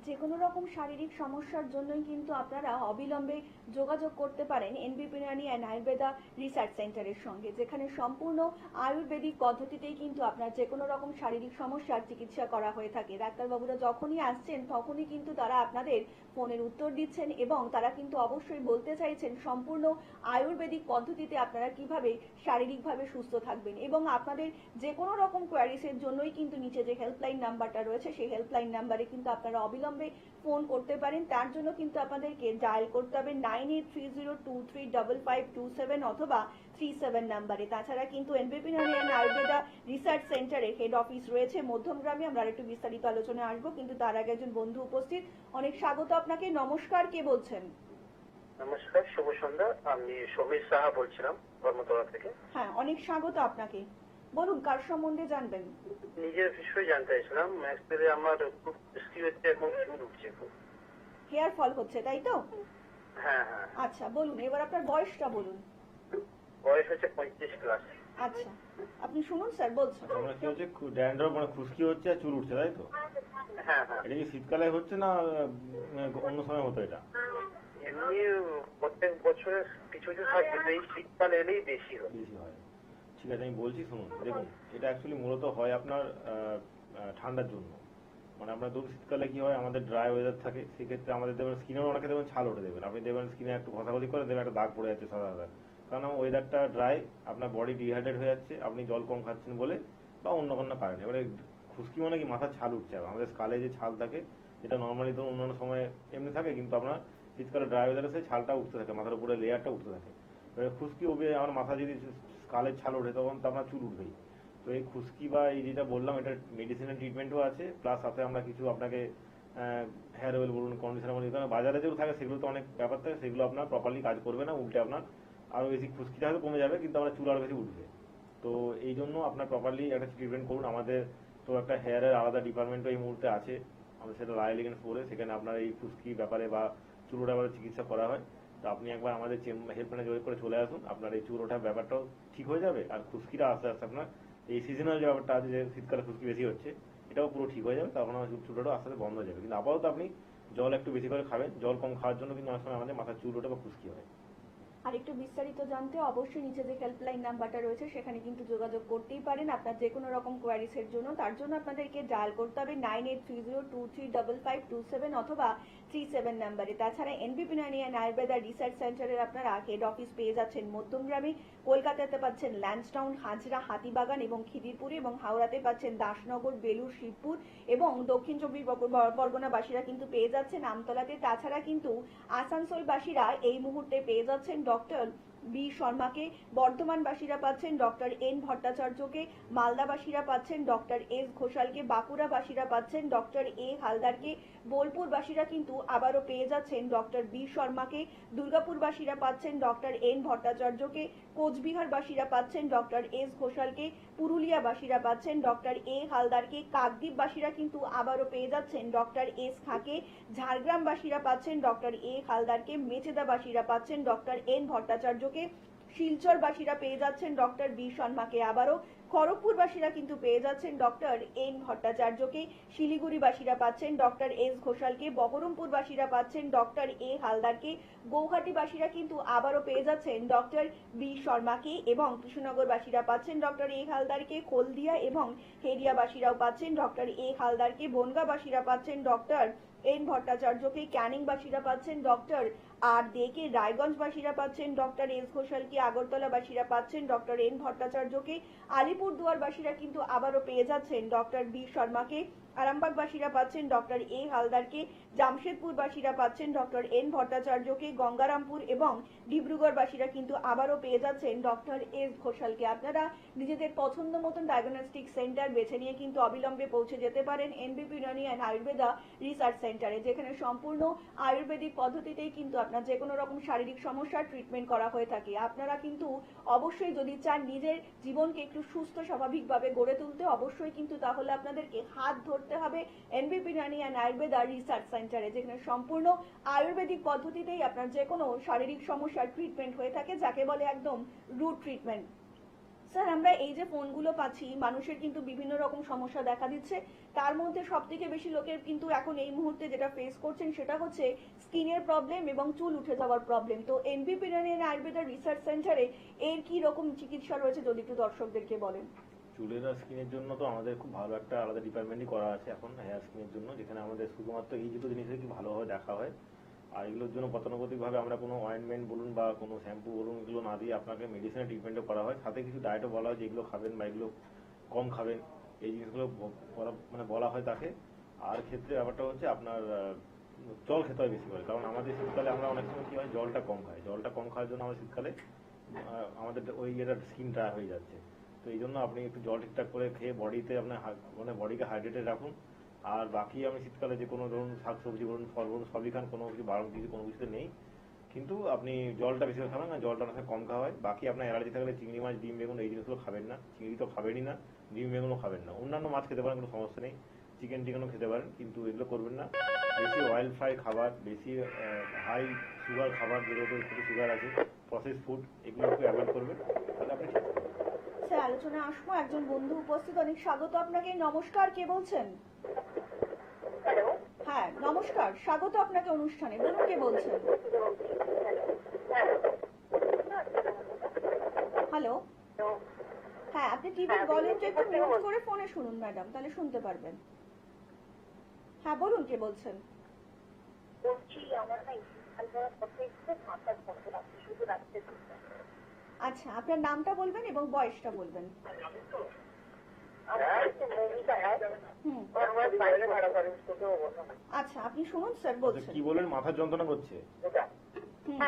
Speaker 1: যে কোনো রকম শারীরিক সমস্যার জন্যই কিন্তু আপনারা অবিলম্বে যোগাযোগ করতে পারেন এনবিপি ইউনানি অ্যান্ড আয়ুর্বেদা রিসার্চ সেন্টারের সঙ্গে, যেখানে সম্পূর্ণ আয়ুর্বেদিক পদ্ধতিতেই কিন্তু আপনার যে কোনো রকম শারীরিক সমস্যার চিকিৎসা করা হয়ে থাকে। ডাক্তারবাবুরা যখনই আসছেন তখনই কিন্তু তারা আপনাদের ফোনের উত্তর দিচ্ছেন এবং তারা কিন্তু অবশ্যই বলতে চাইছেন সম্পূর্ণ আয়ুর্বেদিক পদ্ধতিতে আপনারা কিভাবে শারীরিকভাবে সুস্থ থাকবেন। এবং আপনাদের যে কোনো রকম কোয়ারিসের জন্যই কিন্তু নিচে যে হেল্পলাইন নাম্বারটা রয়েছে সেই হেল্পলাইন নাম্বারে কিন্তু আপনারা অবিলম্বে ফোন করতে পারেন। তার জন্য কিন্তু আপনাদেরকে ডায়াল করতে হবে 9830235527 অথবা 37 নাম্বারে। তাছাড়া কিন্তু এনবিপি ইউনানি অ্যান্ড আয়ুর্বেদা রিসার্চ সেন্টারে হেড অফিস রয়েছে মধ্যমগ্রামে। আমরা আরেকটু বিস্তারিত আলোচনায় আসবো, কিন্তু তার আগে একজন বন্ধু উপস্থিত। অনেক স্বাগত আপনাকে। নমস্কার, কে বলছেন?
Speaker 4: নমস্কার, শুভ সন্ধ্যা। আমি সমীর সাহা বলছিলাম কর্মতলা থেকে।
Speaker 1: হ্যাঁ, অনেক স্বাগত আপনাকে। বলুন, কার সম্বন্ধে জানবেন?
Speaker 4: নিজের বিষয়ে জানতে চাইছিলাম। অ্যাকচুয়ালি আমার খুব বৃষ্টি হচ্ছে এবং চুল উঠছে খুব।
Speaker 1: হেয়ার ফল হচ্ছে, তাই তো?
Speaker 4: হ্যাঁ হ্যাঁ।
Speaker 1: আচ্ছা, বলুন এবার আপনার বয়সটা বলুন।
Speaker 4: বয়স হচ্ছে 35 প্লাস।
Speaker 1: আচ্ছা, আপনি শুনুন স্যার বলছেন।
Speaker 2: আমরা কি হচ্ছে ড্যান্ড্রফ মানে খুশকি হচ্ছে আর চুল উঠছে, তাই তো?
Speaker 4: হ্যাঁ হ্যাঁ।
Speaker 2: এটা কি শীতকালে হচ্ছে না অন্য সময় হতো এটা?
Speaker 4: এমনি প্রত্যেক বছরে কিছু কিছু থাকে, কিন্তু এই শীতকালে এলেই বেশি হয়।
Speaker 2: বেশি হয়। ঠিক আছে, আমি বলছি শুনুন। দেখুন, এটা অ্যাকচুয়ালি মূলত হয় আপনার ঠান্ডার জন্য। মানে আপনার ধরুন শীতকালে কি হয়, আমাদের ড্রাই ওয়েদার থাকে, সেক্ষেত্রে আমাদের দেখবেন স্কিনেও অনেকে দেখবেন ছাল উঠে দেবেন। আপনি দেখবেন স্কিনে একটু ঘষাঘষি করে দেখবেন একটা দাগ পড়ে যাচ্ছে সাদা সাদা, কারণ ওয়েদারটা ড্রাই, আপনার বডি ডিহাইড্রেট হয়ে যাচ্ছে, আপনি জল কম খাচ্ছেন বলে বা অন্য কোনো কারণে। এবারে খুশকি মানে কি মাথার ছাল উঠছে। আমাদের স্কালে যে ছাল থাকে যেটা নর্মালি ধরুন অন্যান্য সময় এমনি থাকে, কিন্তু আপনার শীতকালে ড্রাই ওয়েদারে সেই ছালটা উঠতে থাকে, মাথার উপরে লেয়ারটা উঠতে থাকে। এবারে খুশকি ওবে আমার মাথা যদি স্কালের ছাল ওঠে তখন তো আপনার চুল উঠবেই। তো এই খুশকি বা এই যেটা বললাম এটা মেডিসিনের ট্রিটমেন্টও আছে, প্লাস সাথে আমরা কিছু আপনাকে হেয়ার অয়েল বলুন, কন্ডিশনার বলুন, কারণ বাজারে যেগুলো থাকে সেগুলো তো অনেক ব্যাপার থাকে, সেগুলো আপনার প্রপারলি কাজ করবে না, উল্টে আপনার আরও বেশি খুশকিটা হয়তো কমে যাবে কিন্তু আপনার চুল আরও বেশি উঠবে। তো এই জন্য আপনার প্রপারলি একটা ট্রিটমেন্ট করুন। আমাদের তো একটা হেয়ারের আলাদা ডিপার্টমেন্টও এই মুহূর্তে আছে, আমাদের সেটা রয়্যাল এলিগেন্স পরে, সেখানে আপনার এই খুশকি ব্যাপারে বা চুল ওঠার ব্যাপারে চিকিৎসা করা হয়। তো আপনি একবার আমাদের হেল্পলাইনে যোগাযোগ করে চলে আসুন, আপনার এই চুল ওঠার ব্যাপারটাও ঠিক হয়ে যাবে, আর খুশকিটা আস্তে আস্তে আপনার এই সিজনাল যে ব্যাপারটা আছে যে শীতকালে খুশকি বেশি হচ্ছে এটাও পুরো ঠিক হয়ে যাবে, তখন আমার চুল ওঠাও আস্তে আস্তে বন্ধ হয়ে যাবে। কিন্তু আপাতত আপনি জল একটু বেশি করে খাবেন, জল কম খাওয়ার জন্য কিন্তু অনেক সময় আমাদের মাথার চুল ওঠে বা খুশকি হয়।
Speaker 1: আর একটু বিস্তারিত জানতে অবশ্যই নিচে যে হেল্পলাইন নাম্বারটা রয়েছে সেখানে কিন্তু যোগাযোগ করতেই পারেন আপনার যে কোনো রকম কোয়ারিসের জন্য। তার জন্য আপনাদেরকে ডায়াল করতে হবে 9830235527 অথবা 37 নাম্বারে। তাছাড়া এনবিপি ইউনানি অ্যান্ড আয়ুর্বেদা রিসার্চ সেন্টারের আপনারা হেড অফিস পেয়ে যাচ্ছেন মধ্যমগ্রামে, কলকাতাতে পাচ্ছেন ল্যান্সটাউন, হাজরা, হাতিবাগান এবং খিদিরপুরে, এবং হাওড়াতে পাচ্ছেন দাসনগর, বেলুর, শিবপুর এবং দক্ষিণ চব্বিশ পরগনাবাসীরা কিন্তু পেয়ে যাচ্ছেন আমতলাতে। তাছাড়া কিন্তু আসানসোলবাসীরা এই মুহূর্তে পেয়ে যাচ্ছেন ডক্টর বি শর্মাকে, বর্ধমানবাসীরা পাচ্ছেন ডক্টর এন ভট্টাচার্যকে, মালদাবাসীরা পাচ্ছেন ডক্টর এস ঘোষালকে, বাঁকুড়াবাসীরা পাচ্ছেন ডক্টর এ হালদারকে, বোলপুরবাসীরা কিন্তু আবারও পেয়ে যাচ্ছেন ডক্টর বি শর্মাকে, দুর্গাপুরবাসীরা পাচ্ছেন ডক্টর এন ভট্টাচার্যকে, কোচবিহারবাসীরা পাচ্ছেন ডক্টর এস ঘোষালকে, পুরুলিয়াবাসীরা পাচ্ছেন ডক্টর এ হালদারকে, কাকদ্বীপবাসীরা কিন্তু আবারও পেয়ে যাচ্ছেন ডক্টর এস খাঁকে, ঝাড়গ্রামবাসীরা পাচ্ছেন ডক্টর এ হালদারকে, মেচেদাবাসীরা পাচ্ছেন ডক্টর এন ভট্টাচার্যকে, শিলচরবাসীরা পেয়ে যাচ্ছেন ডক্টর বি শর্মাকে আবারও, খড়গপুরবাসীরা কিন্তু পেয়ে যাচ্ছেন ডক্টর এন ভট্টাচার্যকে, শিলিগুড়িবাসীরা পাচ্ছেন ডক্টর এস ঘোষালকে, বহরমপুরবাসীরা পাচ্ছেন ডক্টর এ হালদারকে, গৌহাটিবাসীরা কিন্তু আবারও পেয়ে যাচ্ছেন ডক্টর বি শর্মাকে এবং কৃষ্ণনগরবাসীরা পাচ্ছেন ডক্টর এ হালদারকে, হলদিয়া এবং হেরিয়াবাসীরাও পাচ্ছেন ডক্টর এ হালদারকে, বনগাঁবাসীরা পাচ্ছেন ডক্টর এন ভট্টাচার্যকে, ক্যানিংবাসীরা পাচ্ছেন ডক্টর আর দেকে, রায়গঞ্জবাসীরা পাচ্ছেন ডক্টর এস ঘোষালকে, আগরতলাবাসীরা পাচ্ছেন ডক্টর এন ভট্টাচার্যকে, আলিপুরদুয়ারবাসীরা কিন্তু আবারও পেয়ে যাচ্ছেন ডক্টর বি শর্মাকে, আরামবাগবাসীরা পাচ্ছেন ডক্টর এ হালদারকে, জামশেদপুরবাসীরা পাচ্ছেন ডক্টর এন ভট্টাচার্যকে, গঙ্গারামপুর এবং ডিব্রুগড়বাসীরা কিন্তু আবারও পেয়ে যাচ্ছেন ডক্টর এস ঘোষালকে। আপনারা নিজেদের পছন্দ মতন ডায়াগনস্টিক সেন্টার বেছে নিয়ে কিন্তু অবিলম্বে পৌঁছে যেতে পারেন এনবিপি ইউনানি অ্যান্ড আয়ুর্বেদা রিসার্চ সেন্টারে, যেখানে সম্পূর্ণ আয়ুর্বেদিক পদ্ধতিতেই কিন্তু আপনার যে কোনো রকম শারীরিক সমস্যার ট্রিটমেন্ট করা হয়ে থাকে। আপনারা কিন্তু অবশ্যই যদি চান নিজের জীবনকে একটু সুস্থ স্বাভাবিকভাবে গড়ে তুলতে, অবশ্যই কিন্তু তাহলে আপনাদেরকে হাত ধরতে হবে এনবিপি ইউনানি অ্যান্ড আয়ুর্বেদা রিসার্চ সেন্টারে, যেখানে সম্পূর্ণ আয়ুর্বেদিক পদ্ধতিতেই আপনার যে কোনো শারীরিক সমস্যার ট্রিটমেন্ট হয়ে থাকে, যাকে বলে একদম রুট ট্রিটমেন্ট। স্যার আমরা এই যে ফোনগুলো পাচ্ছি, মানুষের কিন্তু বিভিন্ন রকম সমস্যা দেখা দিচ্ছে। তার মধ্যে সব থেকে বেশি লোকের কিন্তু এখন এই মুহূর্তে যেটা ফেস করছেন সেটা হচ্ছে স্কিনের প্রবলেম এবং চুল উঠে যাওয়ার প্রবলেম। তো এনবিপি ইউনানি আয়ুর্বেদা রিসার্চ সেন্টারে এর কি রকম চিকিৎসা রয়েছে যদি একটু দর্শকদেরকে বলেন।
Speaker 2: চুলের আর স্কিনের জন্য তো আমাদের খুব ভালো একটা আলাদা ডিপার্টমেন্টই করা আছে এখন হেয়ার স্কিনের জন্য, যেখানে আমাদের শুধুমাত্র এই দুটো জিনিসের কি ভালোভাবে দেখা হয়। আর এগুলোর জন্য গতানুগতিকভাবে আমরা কোনো অয়েন্টমেন্ট বলুন বা কোনো শ্যাম্পু বলুন এগুলো না দিয়ে আপনাকে মেডিসিনের ট্রিটমেন্টও করা হয়, সাথে কিছু ডায়েটও বলা হয় যে এগুলো খাবেন বা এগুলো কম খাবেন, এই জিনিসগুলো বলা হয় তাকে। আর ক্ষেত্রে ব্যাপারটা হচ্ছে আপনার জল খেতে হয় বেশি করে, কারণ আমাদের শীতকালে আমরা অনেক সময় কি হয় জলটা কম খাই, জলটা কম খাওয়ার জন্য আমাদের শীতকালে আমাদের ওই স্কিন ড্রাই হয়ে যাচ্ছে। তো এই জন্য আপনি একটু জল ঠিকঠাক করে খেয়ে বডিতে আপনার বডিকে হাইড্রেটেড রাখুন। আর বাকি আমি শীতকালে যে কোনো ধরুন শাকসবজি বলুন ফল বলুন সবই খান, কোনো কিছু বারণ কিছু কোনো কিছুতে নেই, কিন্তু আপনি জলটা বেশি করে খাবেন না, জলটা অনেক কম খাওয়া হয়। বাকি আপনার অ্যালার্জি থাকলে চিংড়ি মাছ ডিম বেগুন এই জিনিসগুলো খাবেন না, চিংড়ি তো খাবেনই না, ডিম বেগুনও খাবেন না। অন্যান্য মাছ খেতে পারেন, কোনো সমস্যা নেই, চিকেন টিকেনও খেতে পারেন, কিন্তু এগুলো করবেন না। বেশি অয়েল ফ্রাই খাবার, বেশি হাই সুগার খাবার, যেগুলোতে খুবই সুগার আছে, প্রসেস ফুড, এগুলো একটু অ্যাভয়েড করবেন, তাহলে আপনি ঠিক থাকবেন।
Speaker 1: স্যার আলোচনায় আসবো, একজন বন্ধু উপস্থিত, অনেক স্বাগত আপনাকে। নমস্কার, কে বলছেন? হ্যাঁ নমস্কার, স্বাগত আপনাকে অনুষ্ঠানে, বলুন কে বলছেন? হ্যালো, হ্যাঁ আপনি টিভির ভলিউমটা একটু মিউট করে ফোনে শুনুন ম্যাডাম, তাহলে শুনতে পারবেন। হ্যাঁ বলুন কে বলছেন? আচ্ছা আপনার নামটা বলবেন এবং বয়সটা বলবেন। হুম আচ্ছা আপনি শুনুন স্যার বলছেন।
Speaker 2: কি বলেন, মাথার যন্ত্রণা করছে?
Speaker 1: হুম।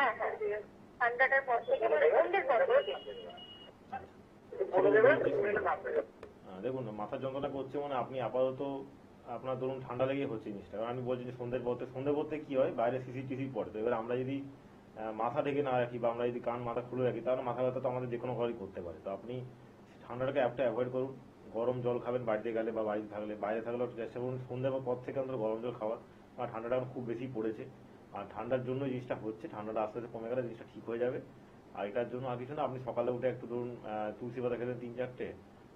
Speaker 2: দেখুন মাথার যন্ত্রণা করছে মানে আপনি আপাতত আপনার ধরুন ঠান্ডা লেগে হচ্ছে জিনিসটা। এবার আমি বলছি যে সন্ধ্যের পড়তে কি হয়, বাইরে সিসি টিসি পড়ে, তো এবার আমরা যদি মাথা ঢেকে না রাখি বা আমরা যদি কান মাথা খুলে রাখি তাহলে মাথা ব্যথা তো আমাদের যে কোনো ঘরেই করতে পারে। তো আপনি ঠান্ডাটাকে একটা অ্যাভয়েড করুন, গরম জল খাবেন বাড়িতে গেলে বা বাড়িতে থাকলে, বাইরে থাকলেও চেষ্টা করুন সন্ধ্যের পর থেকে অন্তত গরম জল খাওয়ার। আর ঠান্ডাটা এখন খুব বেশি পড়েছে, আর ঠান্ডার জন্য জিনিসটা হচ্ছে, ঠান্ডাটা আস্তে আস্তে কমে গেলে জিনিসটা ঠিক হয়ে যাবে। আর এটার জন্য আর কিছু না, আপনি সকালে উঠে একটু ধরুন তুলসী পাতা খেলেন 3-4টে,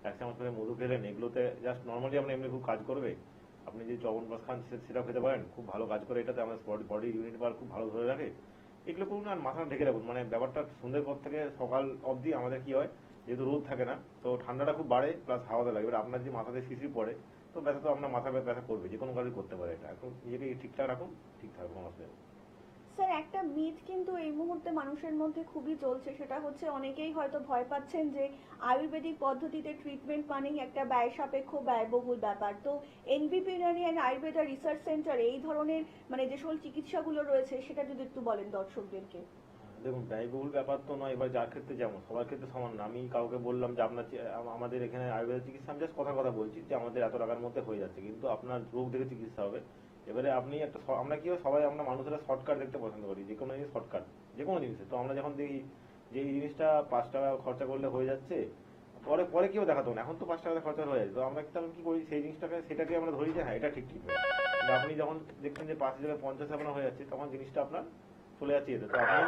Speaker 2: 1 চামচ করে মধু খেলেন, এগুলোতে জাস্ট নর্মালি আপনি এমনি খুব কাজ করবে। আপনি যদি চবনপ্রাশ খান সেটাও খেতে পারেন, খুব ভালো কাজ করে, এটাতে আমাদের বডি ইউনিট পাওয়ার খুব ভালো ধরে রাখে। এগুলো করুন আর মাথা ঢেকে রাখুন, মানে ব্যাপারটা সন্ধ্যের পর থেকে সকাল অবধি আমাদের কি হয়, যেহেতু রোদ থাকে না তো ঠান্ডাটা খুব বাড়ে, প্লাস হাওয়াতে লাগে। এবার আপনার যদি মাথাতে শিশির পড়ে তো ব্যথা তো আপনার মাথা ব্যথা করবে, যে কোনো কাজই করতে পারে। এটা এখন নিজেকে ঠিকঠাক রাখুন, ঠিক থাকবে, কোনো অসুবিধা নেই।
Speaker 1: স্যার একটা মিথ কিন্তু এই মুহূর্তে মানুষের মধ্যে খুবই চলছে, সেটা হচ্ছে অনেকেই হয়তো ভয় পাচ্ছেন যে আয়ুর্বেদিক পদ্ধতিতে ট্রিটমেন্ট মানেই একটা ব্যয় সাপেক্ষ ব্যয়বহুল ব্যাপার। তো এনবিপি ইউনানি অ্যান্ড আয়ুর্বেদা রিসার্চ সেন্টারে এই ধরনের মানে যে সকল চিকিৎসাগুলো রয়েছে সেটা যদি একটু বলেন দর্শকদেরকে।
Speaker 2: দেখুন ব্যয়বহুল ব্যাপার তো নয়, এবার যার ক্ষেত্রে যেমন, সবার ক্ষেত্রে সমান না। আমি কাউকে বললাম যে আপনার আমাদের এখানে আয়ুর্বেদিক চিকিৎসা, আমি জাস্ট কথা বলছি যে আমাদের এত টাকার মধ্যে হয়ে যাচ্ছে, কিন্তু আপনার রোগ দেখে চিকিৎসা হবে। এবারে আপনি একটা আমরা কি হয় সবাই আমরা মানুষেরা শর্টকাট দেখতে পছন্দ করি, যে কোনো জিনিস শর্টকাট, যে কোনো জিনিসে। তো আমরা যখন দেখি যে এই জিনিসটা 5 টাকা খরচা করলে হয়ে যাচ্ছে, পরে কেউ দেখাতো না, এখন তো 5 টাকা খরচা হয়ে যায়, তো আমরা তখন কি করি সেই জিনিসটাকে সেটাকে আমরা ধরি যে হ্যাঁ এটা ঠিক হবে। কিন্তু আপনি যখন দেখছেন যে 5 জায়গায় 50 আপনার হয়ে যাচ্ছে, তখন জিনিসটা আপনার চলে যাচ্ছে এতে। তো আপনি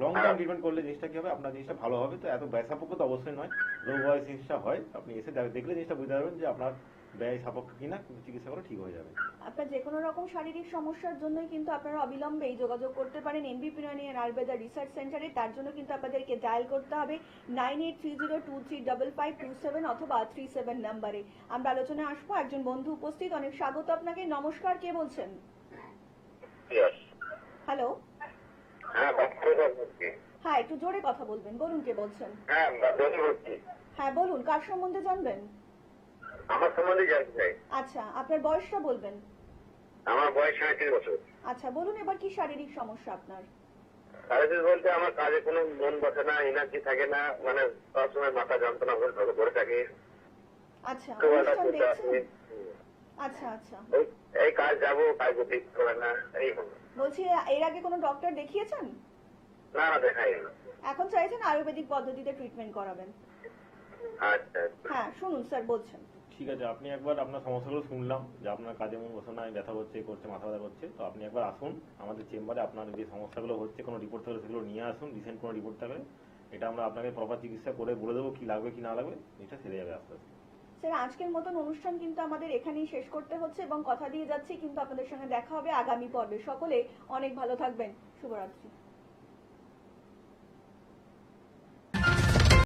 Speaker 2: লং টার্ম ট্রিটমেন্ট করলে জিনিসটা কি হবে, আপনার জিনিসটা ভালো হবে। তো এত ব্যয় সাপেক্ষ তো অবশ্যই নয়, লো বয়স জিনিসটা হয়, আপনি এসে দেখলে জিনিসটা বুঝতে পারবেন যে আপনার ব্যয় সাপেক্ষ কিনা, কিন্তু চিকিৎসা করে ঠিক হয়ে যাবে।
Speaker 1: আপনার যে কোনো রকম শারীরিক সমস্যার জন্যই কিন্তু আপনারা অবিলম্বেই যোগাযোগ করতে পারেন এনবিপি ইউনানি অ্যান্ড আয়ুর্বেদা রিসার্চ সেন্টারে। তার জন্য কিন্তু আপনাদেরকে ডায়াল করতে হবে 9830235527 অথবা 37 নাম্বারে। আমরা আলোচনায় আসবো, একজন বন্ধু উপস্থিত, অনেক স্বাগত আপনাকে। নমস্কার, কে বলছেন? হ্যালো, হ্যাঁ একটু জোরে কথা বলবেন, বলুন কে বলছেন? হ্যাঁ বলুন, কার সম্বন্ধে জানবেন?
Speaker 4: আমার সম্বন্ধে জানতে চাই।
Speaker 1: আচ্ছা আপনার বয়সটা বলবেন।
Speaker 4: আমার বয়স 37 বছর।
Speaker 1: আচ্ছা বলুন এবার কি শারীরিক সমস্যা আপনার?
Speaker 4: শারীরিক বলতে আমার কাজে কোনো মন বসে না, এনার্জি থাকে না, মানে সবসময় মাথা যন্ত্রণা করে থাকে।
Speaker 1: আচ্ছা অনুষ্ঠান দেখছেন? আচ্ছা আচ্ছা,
Speaker 4: এই কাজ যাবো, কাজ করতে ইচ্ছে করে না, এই
Speaker 1: বলছি এর আগে কোনো ডক্টর দেখিয়েছেন?
Speaker 4: না দেখাই।
Speaker 1: এখন চাইছেন আয়ুর্বেদিক পদ্ধতিতে ট্রিটমেন্ট করাবেন?
Speaker 4: আচ্ছা
Speaker 1: হ্যাঁ শুনুন স্যার বলছেন।
Speaker 2: ঠিক আছে, আপনি একবার আপনার সমস্যাগুলো শুনলাম যে আপনার কাজে মন বসে না, ব্যথা হচ্ছে, করছে, মাথা ব্যথা করছে। তো আপনি একবার আসুন আমাদের চেম্বারে, আপনার যে সমস্যাগুলো হচ্ছে কোনো রিপোর্ট থাকলে সেগুলো নিয়ে আসুন, রিসেন্ট কোনো রিপোর্ট থাকলে এটা আমরা আপনাকে প্রপার চিকিৎসা করে বলে দেবো কি লাগবে কি না লাগবে, এটা সেরে যাবে আস্তে আস্তে।
Speaker 1: স্যার, আজকের মতন অনুষ্ঠান কিন্তু আমাদের এখানেই শেষ করতে হচ্ছে এবং কথা দিয়ে যাচ্ছি কিন্তু আপনাদের সঙ্গে দেখা হবে আগামী পর্বে। সকলে অনেক ভালো থাকবেন। শুভরাত্রি।